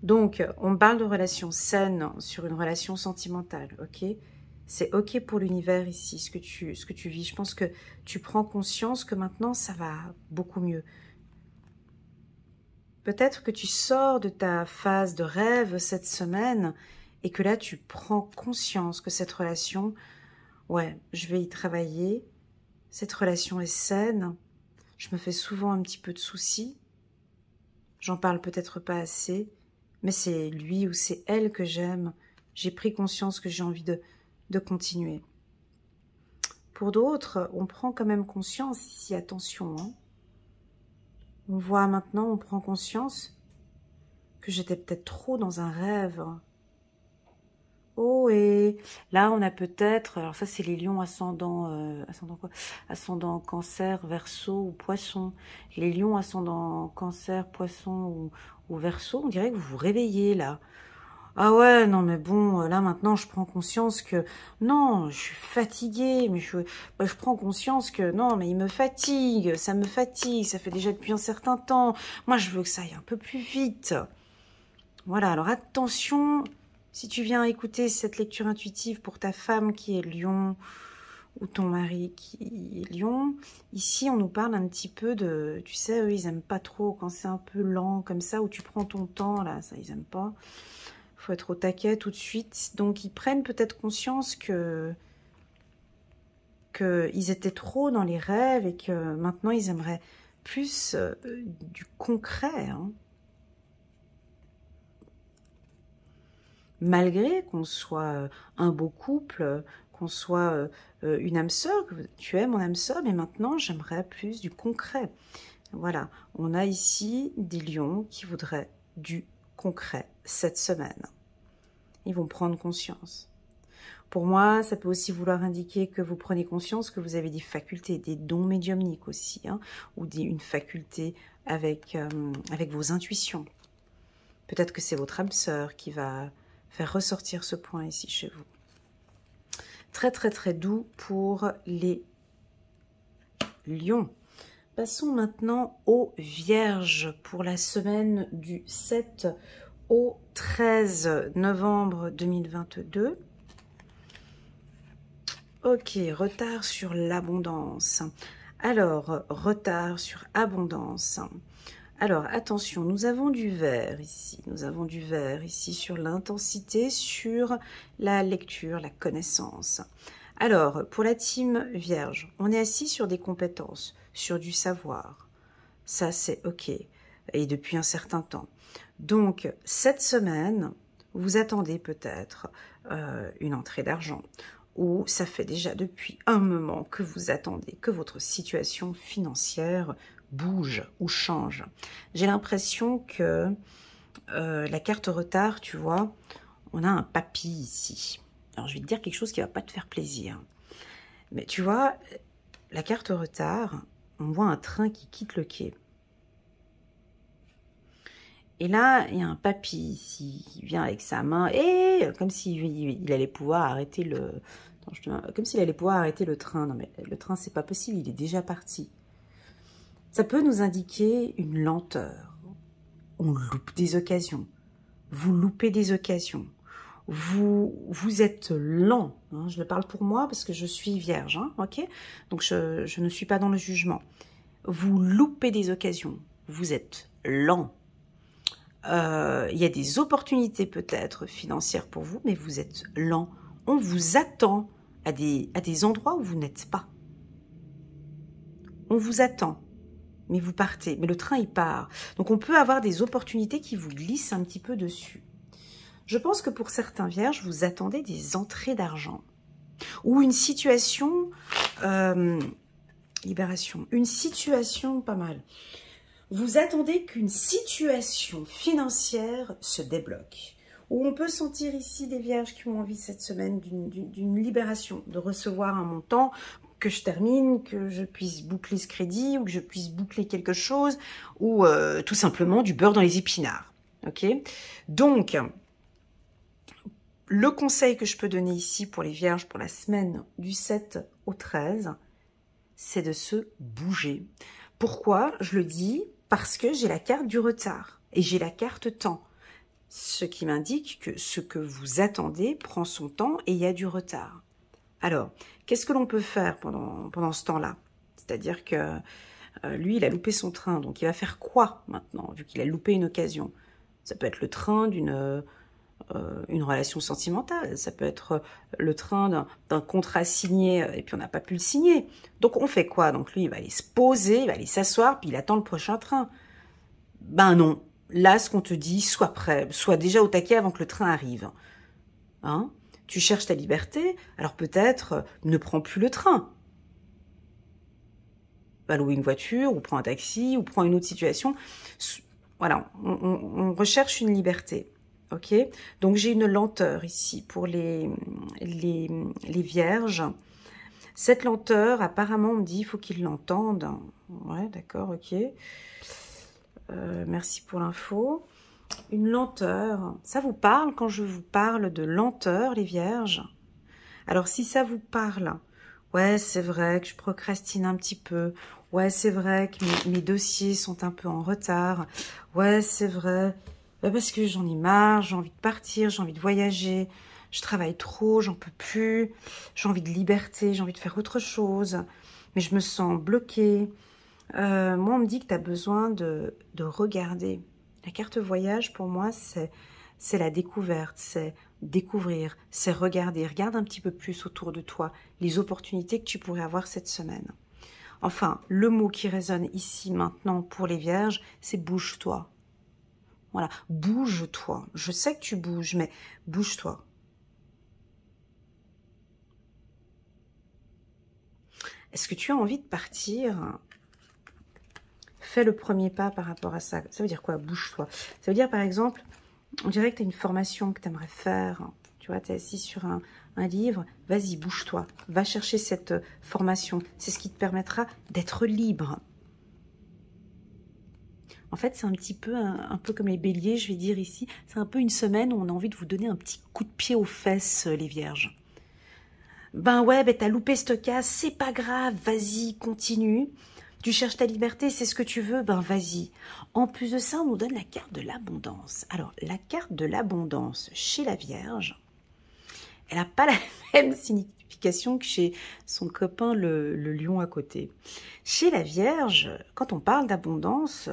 Donc, on parle de relations saines sur une relation sentimentale, ok? C'est ok pour l'univers ici, ce que tu vis. Je pense que tu prends conscience que maintenant, ça va beaucoup mieux. Peut-être que tu sors de ta phase de rêve cette semaine et que là, tu prends conscience que cette relation, ouais, je vais y travailler. Cette relation est saine. Je me fais souvent un petit peu de soucis. J'en parle peut-être pas assez. Mais c'est lui ou c'est elle que j'aime. J'ai pris conscience que j'ai envie de continuer. Pour d'autres, on prend quand même conscience ici, attention. Hein. On voit maintenant, on prend conscience que j'étais peut-être trop dans un rêve. Oh, et là, on a peut-être... Alors ça, c'est les lions ascendant... ascendant quoi? Ascendant cancer, verseau ou poisson. Les lions ascendant cancer, poisson ou verseau, on dirait que vous vous réveillez là. Ah ouais, non mais bon, là maintenant je prends conscience que non, je suis fatiguée, mais je prends conscience que non, mais il me fatigue, ça fait déjà depuis un certain temps. Moi je veux que ça aille un peu plus vite. Voilà, alors attention, si tu viens écouter cette lecture intuitive pour ta femme qui est lion ou ton mari qui est lion, ici on nous parle un petit peu de, tu sais, eux ils aiment pas trop quand c'est un peu lent comme ça, où tu prends ton temps, là, ça ils aiment pas. Faut être au taquet tout de suite. Donc, ils prennent peut-être conscience que ils étaient trop dans les rêves et que maintenant, ils aimeraient plus du concret. Hein. Malgré qu'on soit un beau couple, qu'on soit une âme sœur, que tu es mon âme sœur, mais maintenant j'aimerais plus du concret. Voilà, on a ici des lions qui voudraient du concret cette semaine. Ils vont prendre conscience. Pour moi, ça peut aussi vouloir indiquer que vous prenez conscience que vous avez des facultés, des dons médiumniques aussi, hein, ou une faculté avec vos intuitions. Peut-être que c'est votre âme sœur qui va faire ressortir ce point ici chez vous. Très très très doux pour les lions. Passons maintenant aux vierges pour la semaine du 7 au 13 novembre 2022. Ok, retard sur l'abondance. Alors, retard sur abondance. Alors, attention, nous avons du vert ici. Nous avons du vert ici sur l'intensité, sur la lecture, la connaissance. Alors, pour la team vierge, on est assis sur des compétences, sur du savoir. Ça, c'est ok. Et depuis un certain temps. Donc, cette semaine, vous attendez peut-être une entrée d'argent. Ou ça fait déjà depuis un moment que vous attendez que votre situation financière bouge ou change. J'ai l'impression que la carte retard, tu vois, on a un papy ici. Alors, je vais te dire quelque chose qui ne va pas te faire plaisir. Mais tu vois, la carte retard, on voit un train qui quitte le quai. Et là, il y a un papy ici qui vient avec sa main, et comme s'il allait pouvoir arrêter le... Comme s'il allait pouvoir arrêter le train. Non, mais le train, c'est pas possible, il est déjà parti. Ça peut nous indiquer une lenteur. On loupe des occasions. Vous loupez des occasions. Vous êtes lent. Hein, je le parle pour moi parce que je suis vierge. Hein, ok, donc, je ne suis pas dans le jugement. Vous loupez des occasions. Vous êtes lent. Il y a des opportunités peut-être financières pour vous, mais vous êtes lent. On vous attend à des endroits où vous n'êtes pas. On vous attend, mais vous partez. Mais le train, il part. Donc, on peut avoir des opportunités qui vous glissent un petit peu dessus. Je pense que pour certains vierges, vous attendez des entrées d'argent. Ou une situation... libération. Une situation pas mal. Vous attendez qu'une situation financière se débloque. Où on peut sentir ici des vierges qui ont envie cette semaine d'une libération, de recevoir un montant, que je termine, que je puisse boucler ce crédit, ou que je puisse boucler quelque chose, ou tout simplement du beurre dans les épinards. Ok? Donc, le conseil que je peux donner ici pour les vierges pour la semaine du 7 au 13, c'est de se bouger. Pourquoi je le dis? Parce que j'ai la carte du retard et j'ai la carte temps. Ce qui m'indique que ce que vous attendez prend son temps et il y a du retard. Alors, qu'est-ce que l'on peut faire pendant ce temps-là? C'est-à-dire que lui, il a loupé son train, donc il va faire quoi maintenant, vu qu'il a loupé une occasion? Ça peut être le train d'une relation sentimentale, ça peut être le train d'un contrat signé et puis on n'a pas pu le signer. Donc on fait quoi? Donc lui, il va aller se poser, il va aller s'asseoir, puis il attend le prochain train. Ben non. Là, ce qu'on te dit, sois prêt, sois déjà au taquet avant que le train arrive. Hein? Tu cherches ta liberté, alors peut-être ne prends plus le train. Va louer une voiture, ou prends un taxi, ou prends une autre situation. Voilà, on recherche une liberté. Ok? Donc j'ai une lenteur ici pour les vierges. Cette lenteur, apparemment, on me dit, il faut qu'ils l'entendent. Ouais, d'accord, ok. Merci pour l'info. Une lenteur, ça vous parle quand je vous parle de lenteur, les vierges? Alors, si ça vous parle, ouais, c'est vrai que je procrastine un petit peu. Ouais, c'est vrai que mes dossiers sont un peu en retard. Ouais, c'est vrai. Parce que j'en ai marre, j'ai envie de partir, j'ai envie de voyager. Je travaille trop, j'en peux plus. J'ai envie de liberté, j'ai envie de faire autre chose. Mais je me sens bloquée. Moi, on me dit que tu as besoin de regarder. La carte voyage, pour moi, c'est la découverte, c'est découvrir, c'est regarder. Regarde un petit peu plus autour de toi les opportunités que tu pourrais avoir cette semaine. Enfin, le mot qui résonne ici maintenant pour les vierges, c'est bouge-toi. Voilà, bouge-toi. Je sais que tu bouges, mais bouge-toi. Est-ce que tu as envie de partir? Fais le premier pas par rapport à ça. Ça veut dire quoi? Bouge-toi. Ça veut dire, par exemple, on dirait que tu as une formation que tu aimerais faire. Tu vois, tu es assis sur un livre. Vas-y, bouge-toi. Va chercher cette formation. C'est ce qui te permettra d'être libre. En fait, c'est un petit peu, un peu comme les béliers, je vais dire ici. C'est un peu une semaine où on a envie de vous donner un petit coup de pied aux fesses, les vierges. Ben ouais, ben t'as loupé cette case, c'est pas grave, vas-y, continue. Tu cherches ta liberté, c'est ce que tu veux, ben vas-y. En plus de ça, on nous donne la carte de l'abondance. Alors, la carte de l'abondance chez la Vierge, elle n'a pas la même signification que chez son copain le lion à côté. Chez la Vierge, quand on parle d'abondance,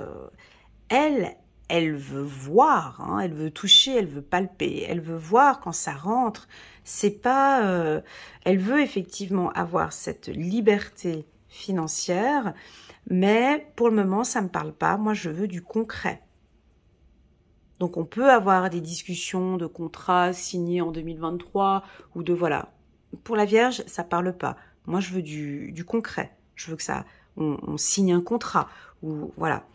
elle veut voir, hein, elle veut toucher, elle veut palper, elle veut voir quand ça rentre. C'est pas, elle veut effectivement avoir cette liberté financière, mais pour le moment, ça me parle pas. Moi, je veux du concret. Donc, on peut avoir des discussions de contrats signés en 2023 ou de voilà. Pour la Vierge, ça parle pas. Moi, je veux du concret. Je veux que ça, on signe un contrat ou voilà.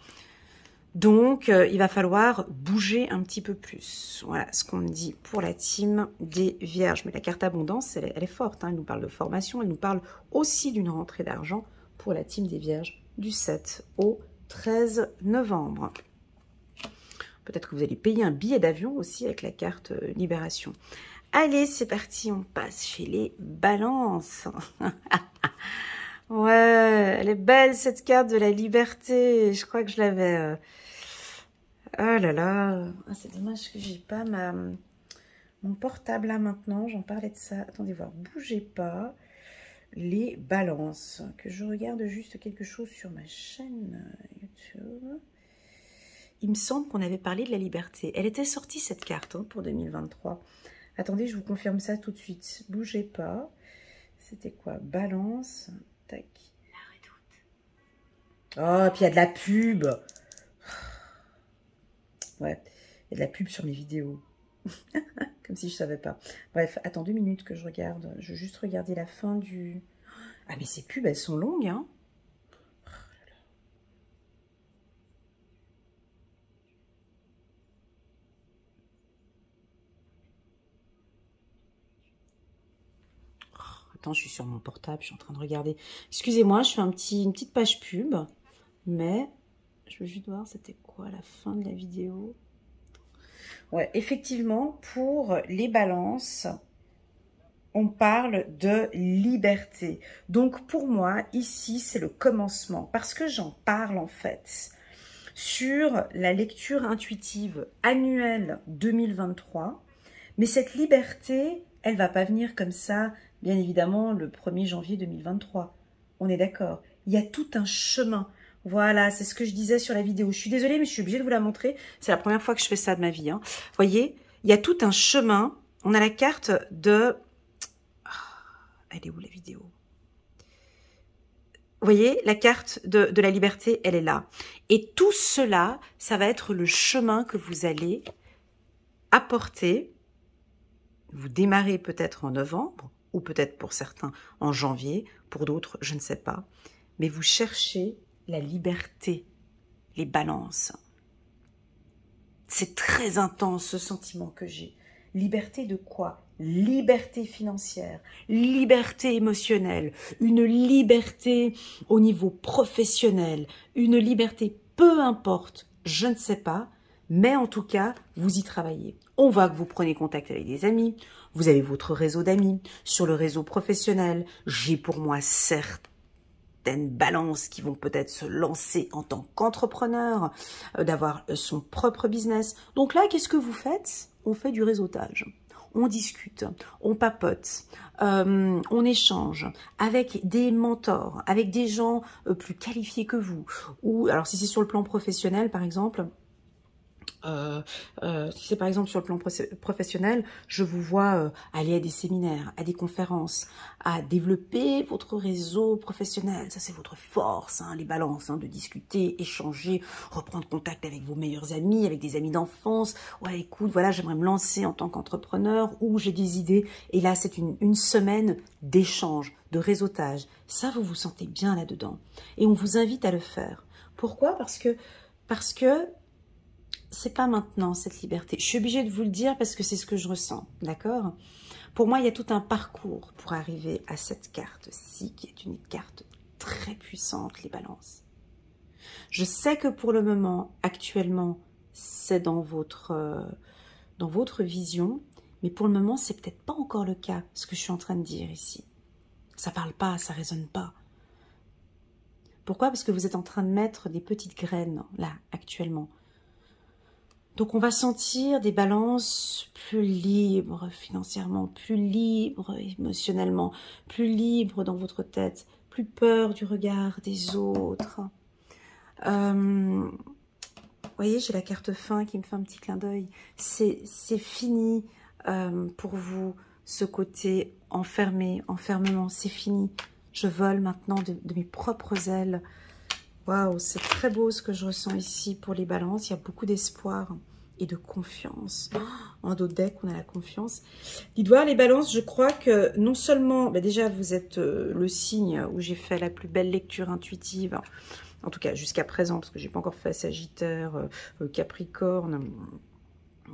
Donc, il va falloir bouger un petit peu plus. Voilà ce qu'on me dit pour la team des Vierges. Mais la carte abondance, elle est forte. Hein. Elle nous parle de formation. Elle nous parle aussi d'une rentrée d'argent pour la team des Vierges du 7 au 13 novembre. Peut-être que vous allez payer un billet d'avion aussi avec la carte libération. Allez, c'est parti. On passe chez les balances. Ouais, elle est belle cette carte de la liberté. Je crois que je l'avais... Oh là là, ah, c'est dommage que j'ai pas mon portable là maintenant. J'en parlais de ça. Attendez voir, bougez pas. Les balances. Que je regarde juste quelque chose sur ma chaîne YouTube. Il me semble qu'on avait parlé de la liberté. Elle était sortie cette carte hein, pour 2023. Attendez, je vous confirme ça tout de suite. Bougez pas. C'était quoi? Balance. Tac. La redoute. Oh, puis il y a de la pub. Ouais, il y a de la pub sur mes vidéos. Comme si je savais pas. Bref, attends 2 minutes que je regarde. Je veux juste regarder la fin du... Ah, mais ces pubs, elles sont longues, hein. Attends, je suis sur mon portable, je suis en train de regarder. Excusez-moi, je fais une petite page pub, mais je veux juste voir c'était quoi la fin de la vidéo. Ouais, effectivement, pour les balances, on parle de liberté. Donc pour moi, ici, c'est le commencement, parce que j'en parle en fait sur la lecture intuitive annuelle 2023, mais cette liberté, elle va pas venir comme ça, bien évidemment, le 1er janvier 2023. On est d'accord. Il y a tout un chemin. Voilà, c'est ce que je disais sur la vidéo. Je suis désolée, mais je suis obligée de vous la montrer. C'est la première fois que je fais ça de ma vie. Hein. Vous voyez, il y a tout un chemin. On a la carte de... Elle est où la vidéo? Vous voyez, la carte de la liberté, elle est là. Et tout cela, ça va être le chemin que vous allez apporter. Vous démarrez peut-être en novembre, ou peut-être pour certains en janvier, pour d'autres, je ne sais pas. Mais vous cherchez la liberté, les balances. C'est très intense ce sentiment que j'ai. Liberté de quoi? Liberté financière, liberté émotionnelle, une liberté au niveau professionnel, une liberté, peu importe, je ne sais pas, mais en tout cas, vous y travaillez. On voit que vous prenez contact avec des amis, vous avez votre réseau d'amis. Sur le réseau professionnel, j'ai pour moi certaines balances qui vont peut-être se lancer en tant qu'entrepreneur, d'avoir son propre business. Donc là, qu'est-ce que vous faites? On fait du réseautage. On discute, on papote, on échange avec des mentors, avec des gens plus qualifiés que vous. Ou alors si c'est sur le plan professionnel, par exemple, Si c'est par exemple sur le plan professionnel, je vous vois aller à des séminaires, à des conférences, à développer votre réseau professionnel. Ça, c'est votre force, hein, les balances, hein, de discuter, échanger, reprendre contact avec vos meilleurs amis, avec des amis d'enfance. Ouais, écoute, voilà, j'aimerais me lancer en tant qu'entrepreneur ou j'ai des idées. Et là, c'est une semaine d'échange, de réseautage. Ça, vous vous sentez bien là-dedans. Et on vous invite à le faire. Pourquoi? Parce que c'est pas maintenant, cette liberté. Je suis obligée de vous le dire parce que c'est ce que je ressens, d'accord? Pour moi, il y a tout un parcours pour arriver à cette carte-ci, qui est une carte très puissante, les balances. Je sais que pour le moment, actuellement, c'est dans votre vision, mais pour le moment, c'est peut-être pas encore le cas, ce que je suis en train de dire ici. Ça parle pas, ça résonne pas. Pourquoi? Parce que vous êtes en train de mettre des petites graines, là, actuellement. Donc, on va sentir des balances plus libres financièrement, plus libres émotionnellement, plus libres dans votre tête, plus peur du regard des autres. Vous voyez, j'ai la carte fin qui me fait un petit clin d'œil. C'est fini pour vous, ce côté enfermé, enfermement, c'est fini. Je vole maintenant de mes propres ailes. Waouh, c'est très beau ce que je ressens ici pour les balances. Il y a beaucoup d'espoir et de confiance. En dos de deck, on a la confiance. Dites voir les balances, je crois que non seulement, déjà vous êtes le signe où j'ai fait la plus belle lecture intuitive, en tout cas jusqu'à présent, parce que j'ai pas encore fait Sagittaire, Capricorne,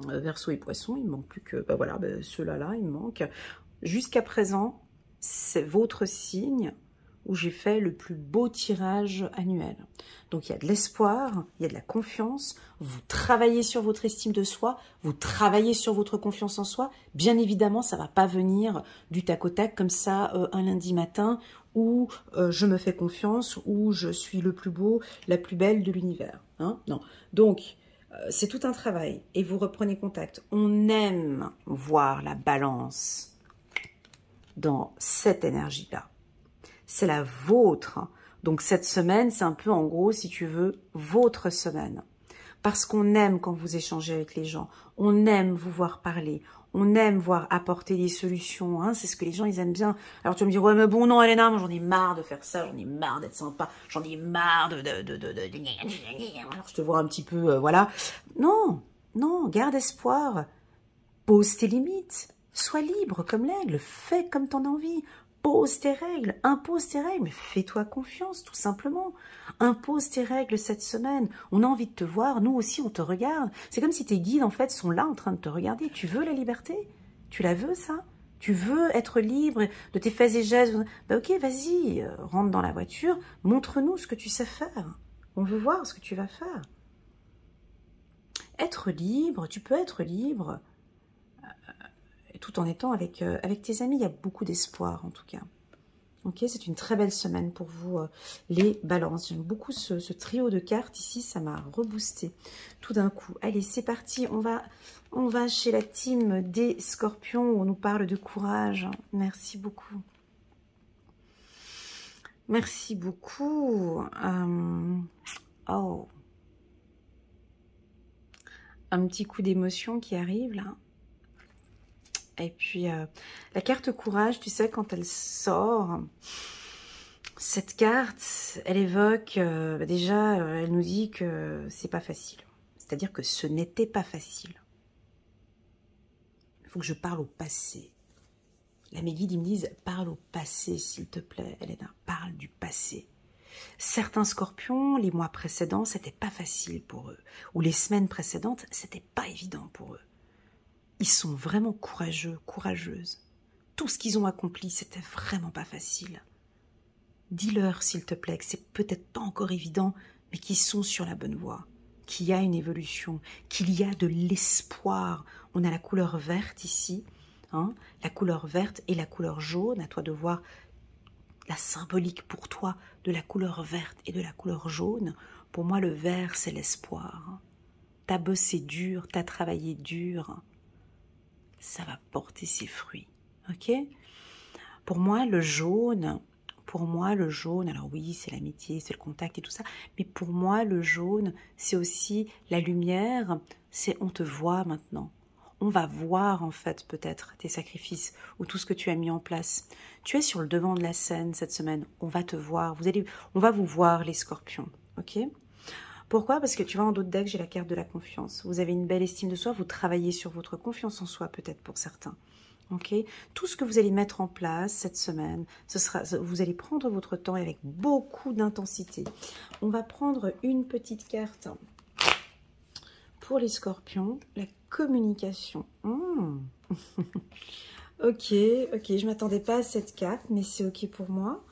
Verseau et Poisson. Il me manque plus que, voilà, ceux-là, il me manque. Jusqu'à présent, c'est votre signe où j'ai fait le plus beau tirage annuel. Donc il y a de l'espoir, il y a de la confiance, vous travaillez sur votre estime de soi, vous travaillez sur votre confiance en soi. Bien évidemment, ça ne va pas venir du tac au tac comme ça un lundi matin où je me fais confiance, où je suis le plus beau, la plus belle de l'univers. Hein, non. Donc, c'est tout un travail et vous reprenez contact. On aime voir la balance dans cette énergie-là. C'est la vôtre. Donc cette semaine, c'est un peu en gros, si tu veux, votre semaine. Parce qu'on aime quand vous échangez avec les gens. On aime vous voir parler. On aime voir apporter des solutions. Hein, c'est ce que les gens, ils aiment bien. Alors tu vas me dire, ouais mais bon non Elena, moi j'en ai marre de faire ça. J'en ai marre d'être sympa. J'en ai marre de... Alors je te vois un petit peu, voilà. Non, non, garde espoir. Pose tes limites. Sois libre comme l'aigle. Fais comme t'en as envie. Pose tes règles, impose tes règles, mais fais-toi confiance, tout simplement. Impose tes règles cette semaine. On a envie de te voir, nous aussi, on te regarde. C'est comme si tes guides, en fait, sont là en train de te regarder. Tu veux la liberté? Tu la veux, ça? Tu veux être libre de tes faits et gestes? Ben ok, vas-y, rentre dans la voiture, montre-nous ce que tu sais faire. On veut voir ce que tu vas faire. Être libre, tu peux être libre tout en étant avec tes amis. Il y a beaucoup d'espoir en tout cas. Ok, c'est une très belle semaine pour vous les balances. J'aime beaucoup ce trio de cartes ici, ça m'a reboosté tout d'un coup. Allez, c'est parti, on va chez la team des scorpions où on nous parle de courage. Merci beaucoup. Merci beaucoup. Oh. Un petit coup d'émotion qui arrive là. Et puis, la carte courage, tu sais, quand elle sort, cette carte, elle évoque, déjà, elle nous dit que c'est pas facile. C'est-à-dire que ce n'était pas facile. Il faut que je parle au passé. Là, mes guides, ils me disent, parle au passé, s'il te plaît, Elena, parle du passé. Certains scorpions, les mois précédents, c'était pas facile pour eux. Ou les semaines précédentes, c'était pas évident pour eux. Ils sont vraiment courageux, courageuses. Tout ce qu'ils ont accompli, c'était vraiment pas facile. Dis-leur, s'il te plaît, que c'est peut-être pas encore évident, mais qu'ils sont sur la bonne voie, qu'il y a une évolution, qu'il y a de l'espoir. On a la couleur verte ici, hein, la couleur verte et la couleur jaune. À toi de voir la symbolique pour toi de la couleur verte et de la couleur jaune. Pour moi, le vert, c'est l'espoir. T'as bossé dur, t'as travaillé dur. Ça va porter ses fruits, ok? Pour moi, le jaune, Pour moi, le jaune, alors oui, c'est l'amitié, c'est le contact et tout ça, mais pour moi, le jaune, c'est aussi la lumière, c'est on te voit maintenant. On va voir en fait peut-être tes sacrifices ou tout ce que tu as mis en place. Tu es sur le devant de la scène cette semaine, on va te voir, on va vous voir les scorpions, ok? Pourquoi? Parce que tu vois, en d'autres decks, j'ai la carte de la confiance. Vous avez une belle estime de soi, vous travaillez sur votre confiance en soi peut-être pour certains. Ok, tout ce que vous allez mettre en place cette semaine, vous allez prendre votre temps avec beaucoup d'intensité. On va prendre une petite carte pour les scorpions, la communication. Ok, je m'attendais pas à cette carte, mais c'est ok pour moi.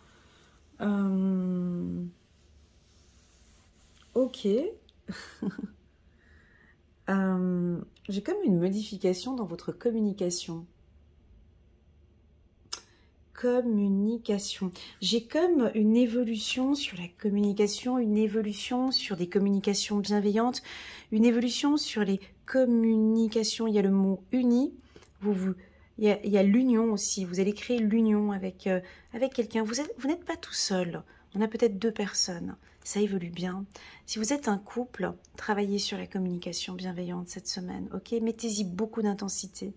Ok. J'ai comme une modification dans votre communication. Communication. J'ai comme une évolution sur la communication, une évolution sur des communications bienveillantes, une évolution sur les communications. Il y a le mot uni, il y a l'union aussi. Vous allez créer l'union avec quelqu'un. Vous n'êtes pas tout seul. On a peut-être 2 personnes. Ça évolue bien. Si vous êtes un couple, travaillez sur la communication bienveillante cette semaine. Ok, mettez-y beaucoup d'intensité.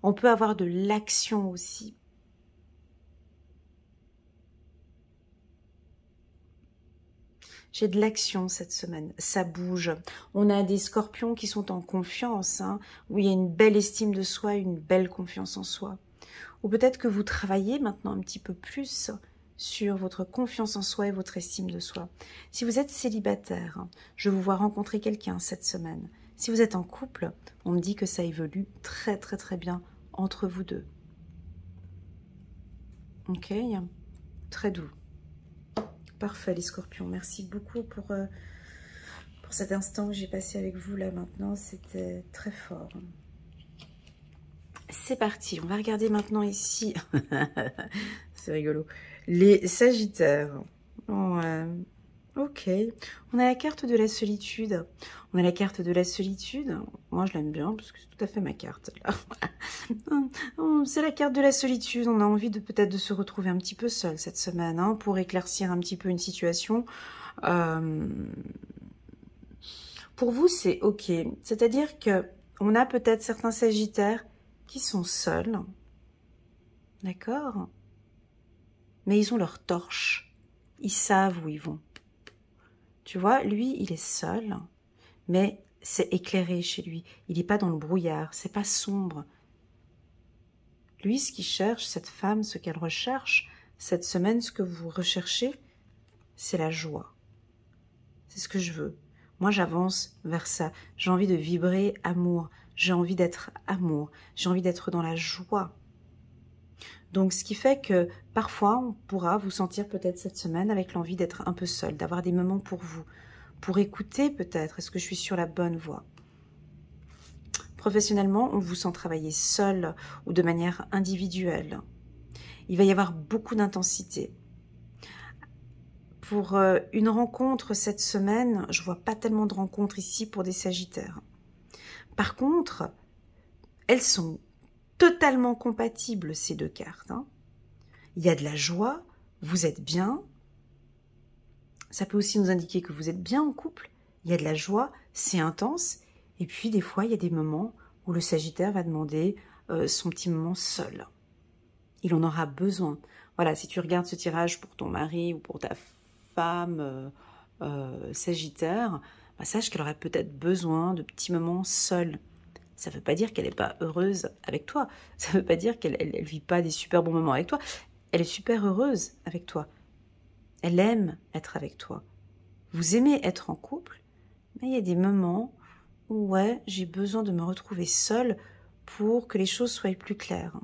On peut avoir de l'action aussi. J'ai de l'action cette semaine, ça bouge. On a des scorpions qui sont en confiance, hein, où il y a une belle estime de soi, une belle confiance en soi. Ou peut-être que vous travaillez maintenant un petit peu plus sur votre confiance en soi et votre estime de soi. Si vous êtes célibataire, je vous vois rencontrer quelqu'un cette semaine. Si vous êtes en couple, on me dit que ça évolue très très très bien entre vous deux. Ok, très doux. Parfait les scorpions, merci beaucoup pour cet instant que j'ai passé avec vous là maintenant, c'était très fort. C'est parti, on va regarder maintenant ici, c'est rigolo, les sagittaires. Ouais. Ok, on a la carte de la solitude. On a la carte de la solitude. Moi, je l'aime bien parce que c'est tout à fait ma carte. C'est la carte de la solitude. On a envie de peut-être de se retrouver un petit peu seul cette semaine, hein, pour éclaircir un petit peu une situation. Pour vous, c'est ok. C'est-à-dire que on a peut-être certains sagittaires qui sont seuls. D'accord? Mais ils ont leur torche. Ils savent où ils vont. Tu vois, lui, il est seul, mais c'est éclairé chez lui. Il n'est pas dans le brouillard, c'est pas sombre. Lui, ce qu'il cherche, cette femme, ce qu'elle recherche, cette semaine, ce que vous recherchez, c'est la joie. C'est ce que je veux. Moi, j'avance vers ça. J'ai envie de vibrer amour. J'ai envie d'être amour. J'ai envie d'être dans la joie. Donc, ce qui fait que parfois, on pourra vous sentir peut-être cette semaine avec l'envie d'être un peu seul, d'avoir des moments pour vous, pour écouter peut-être, est-ce que je suis sur la bonne voie? Professionnellement, on vous sent travailler seul ou de manière individuelle. Il va y avoir beaucoup d'intensité. Pour une rencontre cette semaine, je vois pas tellement de rencontres ici pour des sagittaires. Par contre, elles sont totalement compatibles, ces 2 cartes. Hein. Il y a de la joie, vous êtes bien. Ça peut aussi nous indiquer que vous êtes bien en couple. Il y a de la joie, c'est intense. Et puis, des fois, il y a des moments où le Sagittaire va demander son petit moment seul. Il en aura besoin. Voilà, si tu regardes ce tirage pour ton mari ou pour ta femme Sagittaire, bah, sache qu'elle aurait peut-être besoin de petits moments seuls. Ça ne veut pas dire qu'elle n'est pas heureuse avec toi. Ça ne veut pas dire qu'elle ne vit pas des super bons moments avec toi. Elle est super heureuse avec toi. Elle aime être avec toi. Vous aimez être en couple, mais il y a des moments où, ouais, j'ai besoin de me retrouver seule pour que les choses soient plus claires.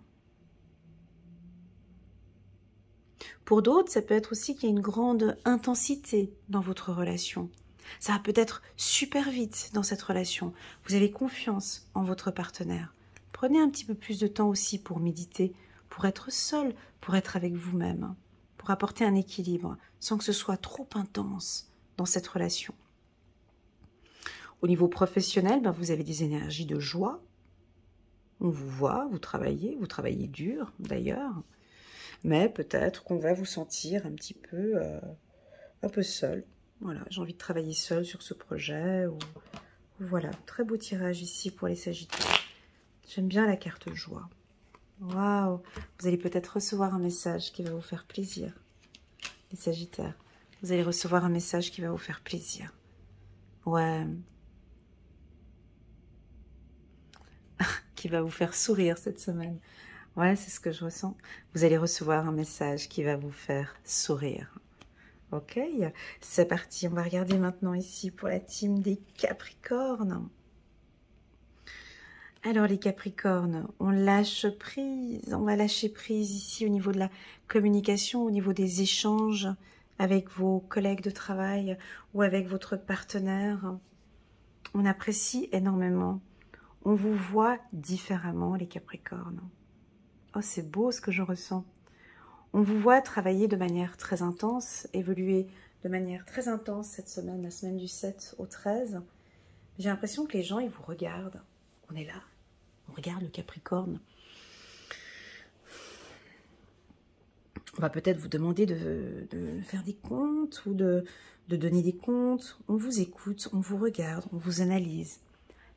Pour d'autres, ça peut être aussi qu'il y a une grande intensité dans votre relation. Ça va peut-être super vite dans cette relation. Vous avez confiance en votre partenaire. Prenez un petit peu plus de temps aussi pour méditer, pour être seul, pour être avec vous-même, pour apporter un équilibre sans que ce soit trop intense dans cette relation. Au niveau professionnel, ben vous avez des énergies de joie. On vous voit, vous travaillez dur d'ailleurs. Mais peut-être qu'on va vous sentir un peu seul. Voilà, j'ai envie de travailler seul sur ce projet. Voilà, très beau tirage ici pour les Sagittaires. J'aime bien la carte joie. Waouh, vous allez peut-être recevoir un message qui va vous faire plaisir. Les Sagittaires, vous allez recevoir un message qui va vous faire plaisir. Ouais. Qui va vous faire sourire cette semaine. Ouais, c'est ce que je ressens. Vous allez recevoir un message qui va vous faire sourire. Ok, c'est parti. On va regarder maintenant ici pour la team des Capricornes. Alors les Capricornes, on lâche prise. On va lâcher prise ici au niveau de la communication, au niveau des échanges avec vos collègues de travail ou avec votre partenaire. On apprécie énormément. On vous voit différemment, les Capricornes. Oh, c'est beau ce que je ressens. On vous voit travailler de manière très intense, évoluer de manière très intense cette semaine, la semaine du 7 au 13. J'ai l'impression que les gens, ils vous regardent. On est là, on regarde le Capricorne. On va peut-être vous demander de faire des comptes ou de donner des comptes. On vous écoute, on vous regarde, on vous analyse.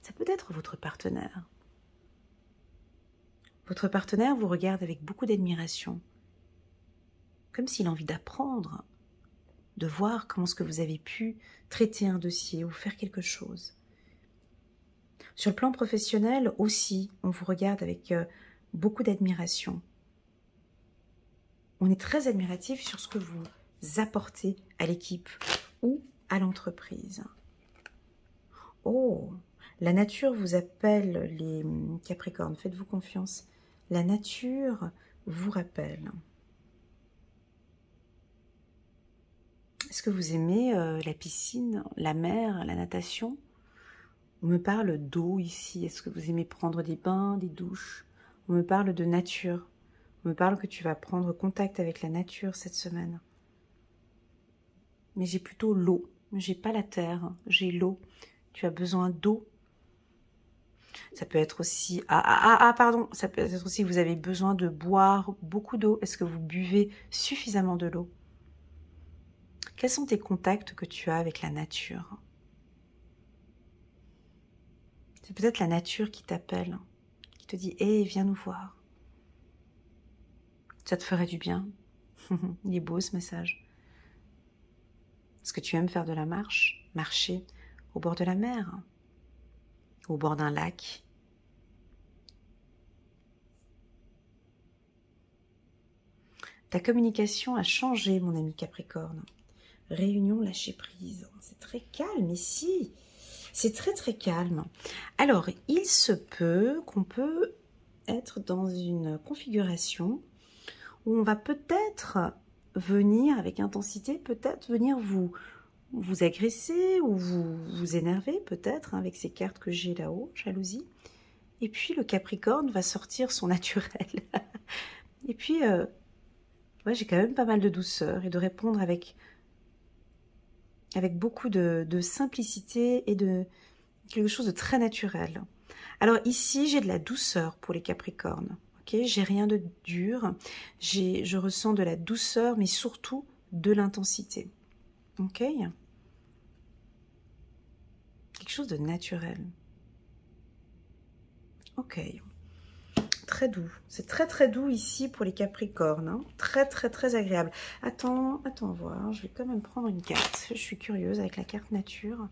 Ça peut être votre partenaire. Votre partenaire vous regarde avec beaucoup d'admiration, comme s'il a envie d'apprendre, de voir comment est-ce que vous avez pu traiter un dossier ou faire quelque chose. Sur le plan professionnel aussi, on vous regarde avec beaucoup d'admiration. On est très admiratif sur ce que vous apportez à l'équipe ou à l'entreprise. Oh, la nature vous appelle, les Capricornes, faites-vous confiance. La nature vous rappelle. Est-ce que vous aimez la piscine, la mer, la natation? On me parle d'eau ici. Est-ce que vous aimez prendre des bains, des douches? On me parle de nature. On me parle que tu vas prendre contact avec la nature cette semaine. Mais j'ai plutôt l'eau. J'ai pas la terre, j'ai l'eau. Tu as besoin d'eau. Ça peut être aussi... pardon. Ça peut être aussi que vous avez besoin de boire beaucoup d'eau. Est-ce que vous buvez suffisamment de l'eau? Quels sont tes contacts que tu as avec la nature? C'est peut-être la nature qui t'appelle, qui te dit « Hé, viens nous voir ». Ça te ferait du bien. Il est beau ce message. Est-ce que tu aimes faire de la marche? Marcher au bord de la mer? Au bord d'un lac? Ta communication a changé, mon ami Capricorne. Réunion lâcher prise. C'est très calme ici. C'est très très calme. Alors, il se peut qu'on peut être dans une configuration où on va peut-être venir avec intensité, peut-être venir vous agresser ou vous énerver peut-être, hein, avec ces cartes que j'ai là-haut, jalousie. Et puis le Capricorne va sortir son naturel. Et puis, ouais, j'ai quand même pas mal de douceur et de répondre avec beaucoup de simplicité et de quelque chose de très naturel. Alors ici, j'ai de la douceur pour les Capricornes. Okay, j'ai rien de dur. Je ressens de la douceur, mais surtout de l'intensité. Ok? Quelque chose de naturel. Ok. Très doux. C'est très très doux ici pour les Capricornes. Hein. Très très très agréable. Attends voir. Je vais quand même prendre une carte. Je suis curieuse avec la carte nature.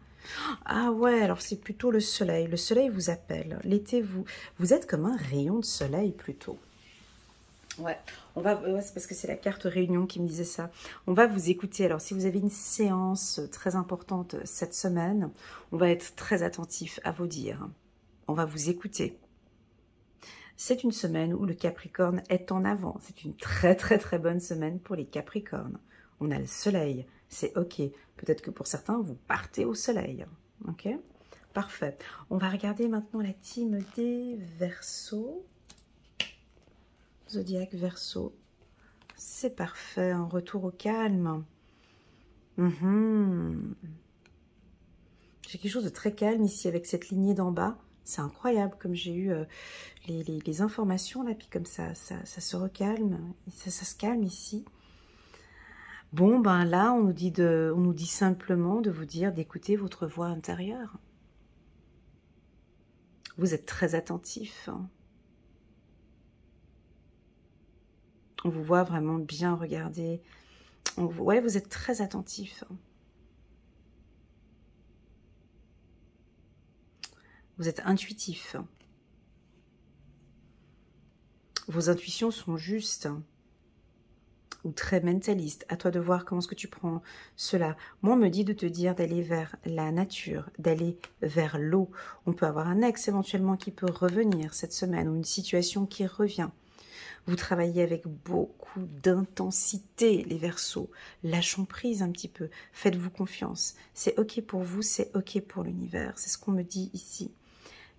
Ah ouais, alors c'est plutôt le soleil. Le soleil vous appelle. L'été, vous êtes comme un rayon de soleil plutôt. Ouais, c'est parce que c'est la carte réunion qui me disait ça. On va vous écouter. Alors, si vous avez une séance très importante cette semaine, on va être très attentif à vos dires. On va vous écouter. C'est une semaine où le Capricorne est en avant. C'est une très très très bonne semaine pour les Capricornes. On a le soleil, c'est ok. Peut-être que pour certains, vous partez au soleil. Ok, parfait. On va regarder maintenant la team des Verseaux. Zodiaque Verseau. C'est parfait, un retour au calme. J'ai quelque chose de très calme ici avec cette lignée d'en bas. C'est incroyable comme j'ai eu les informations là, puis comme ça se recalme, ça se calme ici. Bon, ben là, on nous dit simplement de vous dire d'écouter votre voix intérieure. Vous êtes très attentif. Hein. On vous voit vraiment bien regarder. Ouais, vous êtes très attentif. Hein. Vous êtes intuitif. Vos intuitions sont justes. Ou très mentaliste. À toi de voir comment est-ce que tu prends cela. Moi, on me dit de te dire d'aller vers la nature, d'aller vers l'eau. On peut avoir un ex éventuellement qui peut revenir cette semaine ou une situation qui revient. Vous travaillez avec beaucoup d'intensité, les Verseaux. Lâchons prise un petit peu. Faites-vous confiance. C'est OK pour vous, c'est OK pour l'univers. C'est ce qu'on me dit ici.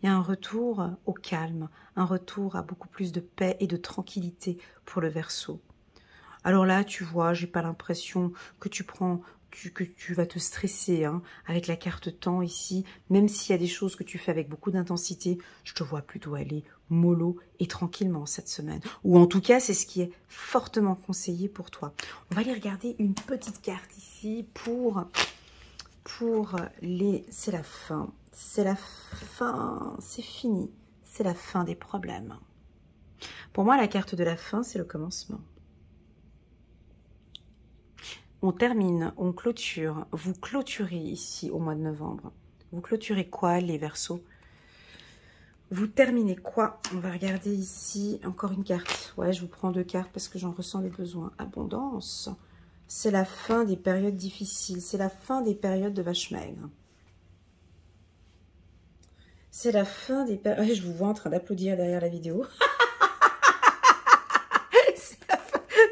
Il y a un retour au calme, un retour à beaucoup plus de paix et de tranquillité pour le Verseau. Alors là, tu vois, j'ai pas l'impression que que tu vas te stresser hein, avec la carte temps ici. Même s'il y a des choses que tu fais avec beaucoup d'intensité, je te vois plutôt aller mollo et tranquillement cette semaine. Ou en tout cas, c'est ce qui est fortement conseillé pour toi. On va aller regarder une petite carte ici pour les... C'est la fin. C'est la fin. C'est fini. C'est la fin des problèmes. Pour moi, la carte de la fin, c'est le commencement. On termine, on clôture. Vous clôturez ici au mois de novembre. Vous clôturez quoi, les Verseaux? Vous terminez quoi? On va regarder ici encore une carte. Ouais, je vous prends 2 cartes parce que j'en ressens le besoin. Abondance. C'est la fin des périodes difficiles. C'est la fin des périodes de vache maigre. C'est la fin des périodes... Ouais, je vous vois en train d'applaudir derrière la vidéo.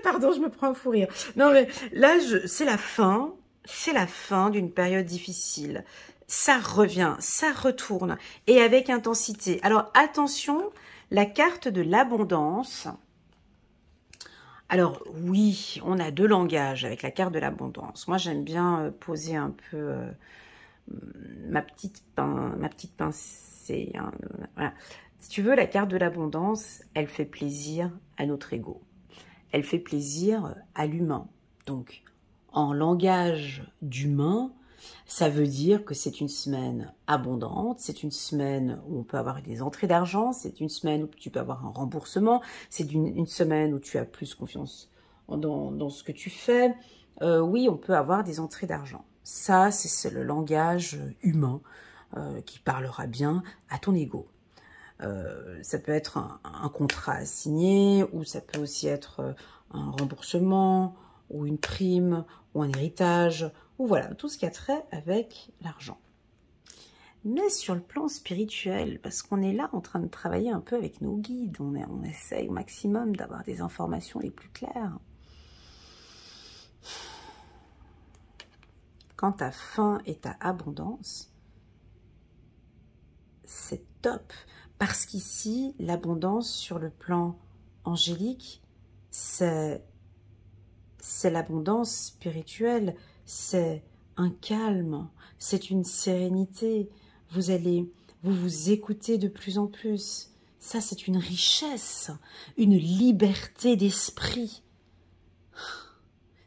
Pardon, je me prends un fou rire. Non, mais là, c'est la fin d'une période difficile. Ça revient, ça retourne, et avec intensité. Alors, attention, la carte de l'abondance. Alors, oui, on a 2 langages avec la carte de l'abondance. Moi, j'aime bien poser un peu ma petite pincée. Hein, voilà. Si tu veux, la carte de l'abondance, elle fait plaisir à notre ego. Elle fait plaisir à l'humain. Donc, en langage d'humain, ça veut dire que c'est une semaine abondante, c'est une semaine où on peut avoir des entrées d'argent, c'est une semaine où tu peux avoir un remboursement, c'est une semaine où tu as plus confiance dans ce que tu fais. Oui, on peut avoir des entrées d'argent. Ça, c'est le langage humain qui parlera bien à ton ego. Ça peut être un contrat à signer, ou ça peut aussi être un remboursement, ou une prime, ou un héritage, ou voilà, tout ce qui a trait avec l'argent. Mais sur le plan spirituel, parce qu'on est là en train de travailler un peu avec nos guides, on essaye au maximum d'avoir des informations les plus claires. Quand ta faim et ta abondance, c'est top. Parce qu'ici, l'abondance sur le plan angélique, c'est l'abondance spirituelle, c'est un calme, c'est une sérénité. Vous vous écoutez de plus en plus. Ça, c'est une richesse, une liberté d'esprit.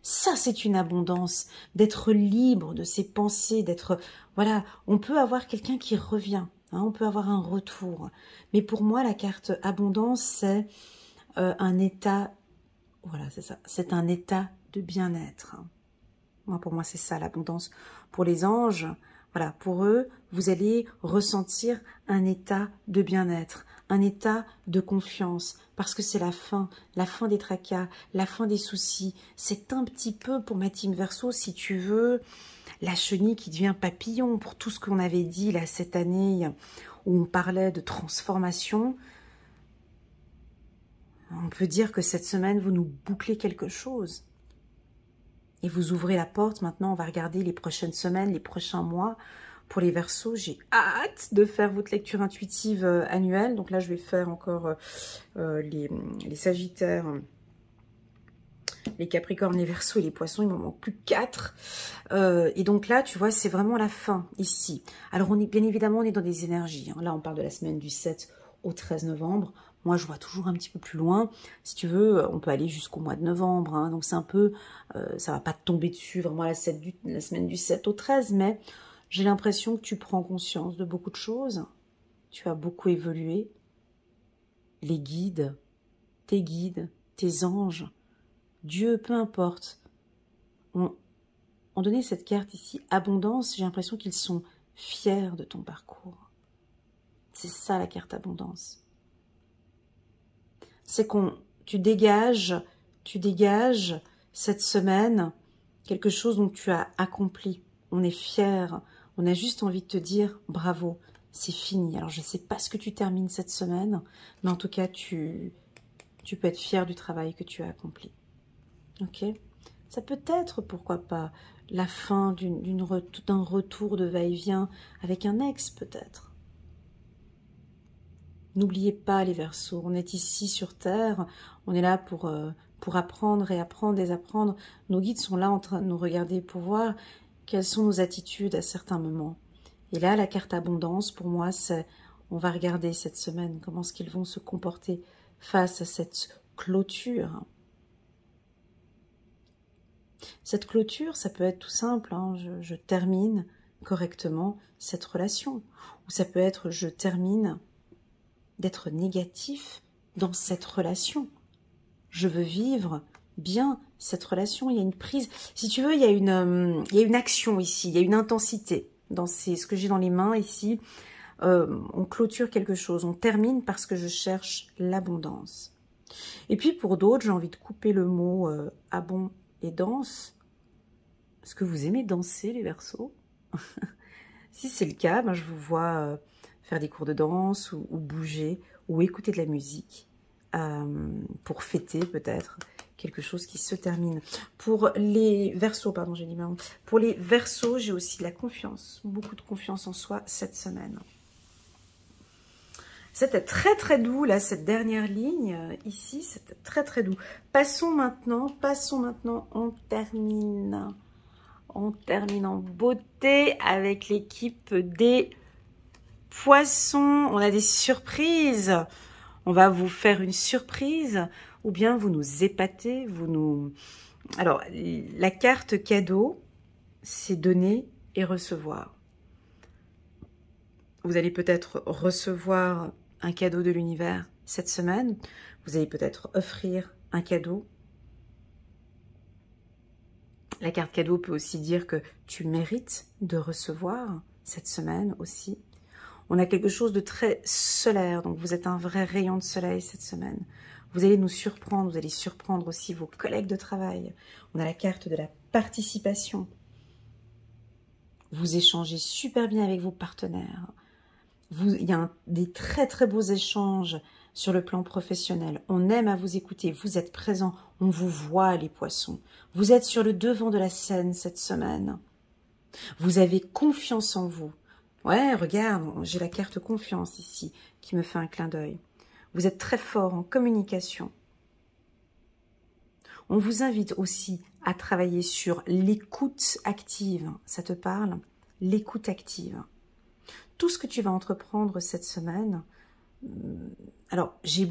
Ça, c'est une abondance, d'être libre de ses pensées, d'être... Voilà, on peut avoir quelqu'un qui revient. On peut avoir un retour. Mais pour moi, la carte abondance, c'est un état... Voilà, c'est ça. C'est un état de bien-être. Pour moi, c'est ça, l'abondance. Pour les anges, voilà, pour eux, vous allez ressentir un état de bien-être, un état de confiance, parce que c'est la fin des tracas, la fin des soucis. C'est un petit peu, pour ma team Verseau, si tu veux... La chenille qui devient papillon, pour tout ce qu'on avait dit là cette année, où on parlait de transformation. On peut dire que cette semaine, vous nous bouclez quelque chose. Et vous ouvrez la porte. Maintenant, on va regarder les prochaines semaines, les prochains mois. Pour les Verseaux, j'ai hâte de faire votre lecture intuitive annuelle. Donc là, je vais faire encore les Sagittaires les Capricornes, les Verseaux et les Poissons, il m'en manque plus que 4. Et donc là, tu vois, c'est vraiment la fin ici. Alors, bien évidemment, on est dans des énergies. Hein. Là, on parle de la semaine du 7 au 13 novembre. Moi, je vois toujours un petit peu plus loin. Si tu veux, on peut aller jusqu'au mois de novembre. Hein. Donc, c'est un peu... ça va pas te tomber dessus, vraiment, la semaine du 7 au 13. Mais j'ai l'impression que tu prends conscience de beaucoup de choses. Tu as beaucoup évolué. Les guides, tes anges, Dieu, peu importe, ont donné cette carte ici, abondance, j'ai l'impression qu'ils sont fiers de ton parcours. C'est ça la carte abondance. C'est tu dégages cette semaine quelque chose dont tu as accompli. On est fiers, on a juste envie de te dire bravo, c'est fini. Alors je ne sais pas ce que tu termines cette semaine, mais en tout cas tu peux être fier du travail que tu as accompli. Ok? Ça peut être, pourquoi pas, la fin d'un retour de va-et-vient avec un ex, peut-être. N'oubliez pas les Verseaux, on est ici sur Terre, on est là pour apprendre et apprendre, désapprendre. Nos guides sont là en train de nous regarder pour voir quelles sont nos attitudes à certains moments. Et là, la carte abondance, pour moi, c'est on va regarder cette semaine comment est-ce qu'ils vont se comporter face à cette clôture. Cette clôture, ça peut être tout simple, hein, je termine correctement cette relation. Ou ça peut être je termine d'être négatif dans cette relation. Je veux vivre bien cette relation. Il y a une prise, si tu veux, il y a une action ici, il y a une intensité dans ce que j'ai dans les mains ici. On clôture quelque chose, on termine parce que je cherche l'abondance. Et puis pour d'autres, j'ai envie de couper le mot abond et danse. Est-ce que vous aimez danser les Verseaux? Si c'est le cas, ben, je vous vois faire des cours de danse ou bouger ou écouter de la musique pour fêter peut-être quelque chose qui se termine. Pour les Verseaux, pardon, j'ai dit maintenant. Pour les Verseaux, j'ai aussi de la confiance, beaucoup de confiance en soi cette semaine. C'était très très doux là, cette dernière ligne ici, c'était très très doux. Passons maintenant, on termine en beauté avec l'équipe des Poissons. On a des surprises. On va vous faire une surprise ou bien vous nous épatez, Alors, la carte cadeau, c'est donner et recevoir. Vous allez peut-être recevoir un cadeau de l'univers cette semaine. Vous allez peut-être offrir un cadeau. La carte cadeau peut aussi dire que tu mérites de recevoir cette semaine aussi. On a quelque chose de très solaire, donc vous êtes un vrai rayon de soleil cette semaine. Vous allez nous surprendre, vous allez surprendre aussi vos collègues de travail. On a la carte de la participation. Vous échangez super bien avec vos partenaires. Il y a des très très beaux échanges sur le plan professionnel. On aime à vous écouter, vous êtes présents, on vous voit les Poissons. Vous êtes sur le devant de la scène cette semaine. Vous avez confiance en vous. Ouais, regarde, j'ai la carte confiance ici qui me fait un clin d'œil. Vous êtes très fort en communication. On vous invite aussi à travailler sur l'écoute active. Ça te parle? L'écoute active. Tout ce que tu vas entreprendre cette semaine, alors j'ai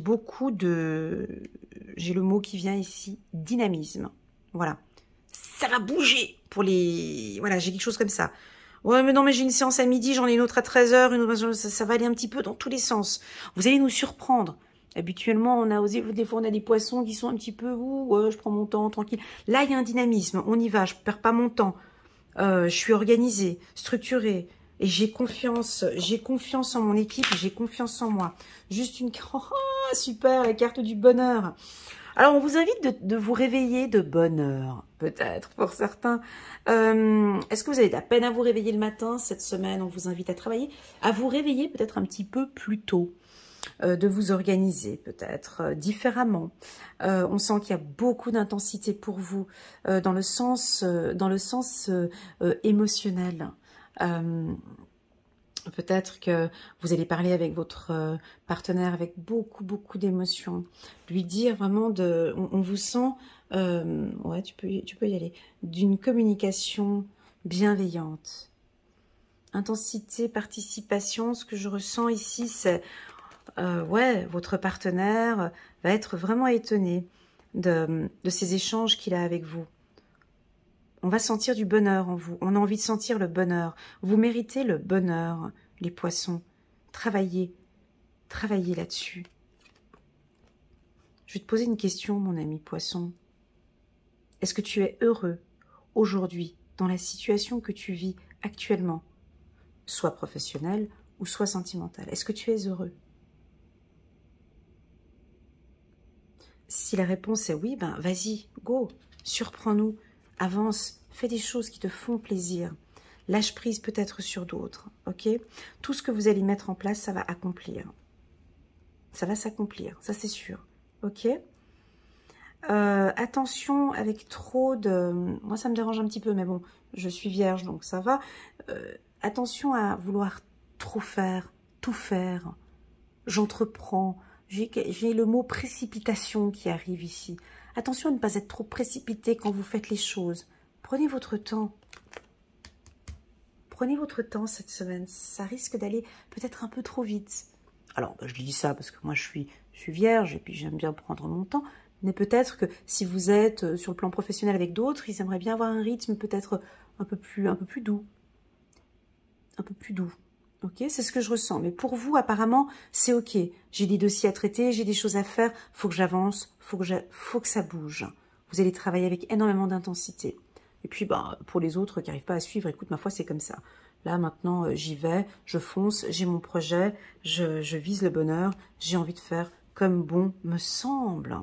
j'ai le mot qui vient ici, dynamisme. Voilà, ça va bouger pour les... Voilà, j'ai quelque chose comme ça. Ouais, mais non, mais j'ai une séance à midi, j'en ai une autre à 13h, une autre... ça va aller un petit peu dans tous les sens. Vous allez nous surprendre. Habituellement, on a osé, des fois on a des Poissons qui sont un petit peu, ouais, je prends mon temps, tranquille. Là, il y a un dynamisme, on y va, je perds pas mon temps. Je suis organisée, structurée. Et j'ai confiance en mon équipe, j'ai confiance en moi. Juste une... Oh, super, la carte du bonheur. Alors, on vous invite de vous réveiller de bonne heure, peut-être, pour certains. Est-ce que vous avez de la peine à vous réveiller le matin cette semaine? On vous invite à travailler, à vous réveiller peut-être un petit peu plus tôt, de vous organiser peut-être différemment. On sent qu'il y a beaucoup d'intensité pour vous dans le sens émotionnel. Peut-être que vous allez parler avec votre partenaire avec beaucoup d'émotions. Lui dire vraiment on vous sent, ouais, tu peux y aller, d'une communication bienveillante. Intensité, participation, ce que je ressens ici, c'est, ouais, votre partenaire va être vraiment étonné de ces échanges qu'il a avec vous. On va sentir du bonheur en vous. On a envie de sentir le bonheur. Vous méritez le bonheur, les poissons. Travaillez. Travaillez là-dessus. Je vais te poser une question, mon ami poisson. Est-ce que tu es heureux aujourd'hui dans la situation que tu vis actuellement, soit professionnelle ou soit sentimentale? Est-ce que tu es heureux? Si la réponse est oui, ben vas-y, go, surprends-nous. Avance, fais des choses qui te font plaisir. Lâche prise peut-être sur d'autres, ok? Tout ce que vous allez mettre en place, ça va accomplir. Ça va s'accomplir, ça c'est sûr, ok? Attention avec trop de... Moi, ça me dérange un petit peu, mais bon, je suis vierge, donc ça va. Attention à vouloir trop faire, tout faire. J'entreprends. J'ai le mot précipitation qui arrive ici. Attention à ne pas être trop précipité quand vous faites les choses. Prenez votre temps. Prenez votre temps cette semaine. Ça risque d'aller peut-être un peu trop vite. Alors, je dis ça parce que moi, je suis vierge et puis j'aime bien prendre mon temps. Mais peut-être que si vous êtes sur le plan professionnel avec d'autres, ils aimeraient bien avoir un rythme peut-être un peu plus doux. Un peu plus doux. Ok, c'est ce que je ressens. Mais pour vous, apparemment, c'est ok. J'ai des dossiers à traiter, j'ai des choses à faire. Faut que j'avance, faut que ça bouge. Vous allez travailler avec énormément d'intensité. Et puis, bah, pour les autres qui n'arrivent pas à suivre, écoute, ma foi, c'est comme ça. Là, maintenant, j'y vais, je fonce, j'ai mon projet, je vise le bonheur, j'ai envie de faire comme bon me semble.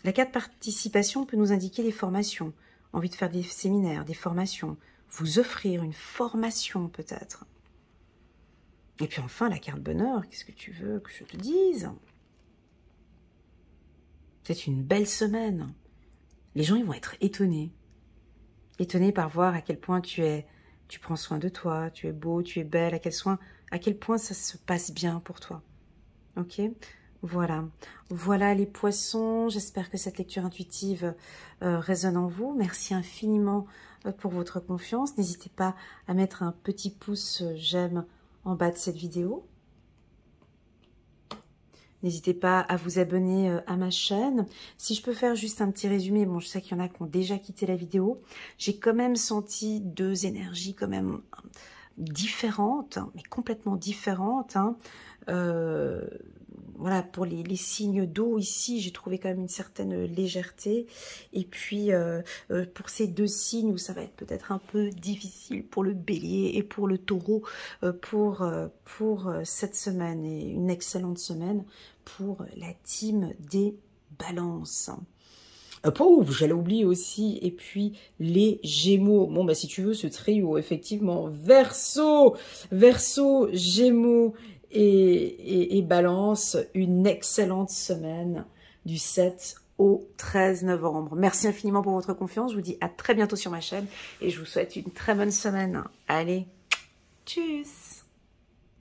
La carte participation peut nous indiquer des formations. Envie de faire des séminaires, des formations. Vous offrir une formation peut-être. Et puis enfin, la carte bonheur, qu'est-ce que tu veux que je te dise? C'est une belle semaine. Les gens, ils vont être étonnés. Étonnés par voir à quel point tu prends soin de toi, tu es beau, tu es belle, à quel point ça se passe bien pour toi. Ok? Voilà. Voilà les poissons. J'espère que cette lecture intuitive résonne en vous. Merci infiniment pour votre confiance. N'hésitez pas à mettre un petit pouce j'aime en bas de cette vidéo. N'hésitez pas à vous abonner à ma chaîne. Si je peux faire juste un petit résumé, bon, je sais qu'il y en a qui ont déjà quitté la vidéo. J'ai quand même senti deux énergies quand même différentes, mais complètement différentes. Hein. Voilà, pour les signes d'eau ici, j'ai trouvé quand même une certaine légèreté. Et puis, pour ces deux signes où ça va être peut-être un peu difficile pour le bélier et pour le taureau, pour cette semaine, et une excellente semaine pour la team des balances. J'allais oublier aussi, et puis les Gémeaux. Bon, bah si tu veux, ce trio, effectivement, Verseau, Gémeaux et Balance, une excellente semaine du 7 au 13 novembre. Merci infiniment pour votre confiance. Je vous dis à très bientôt sur ma chaîne et je vous souhaite une très bonne semaine. Allez, tchuss!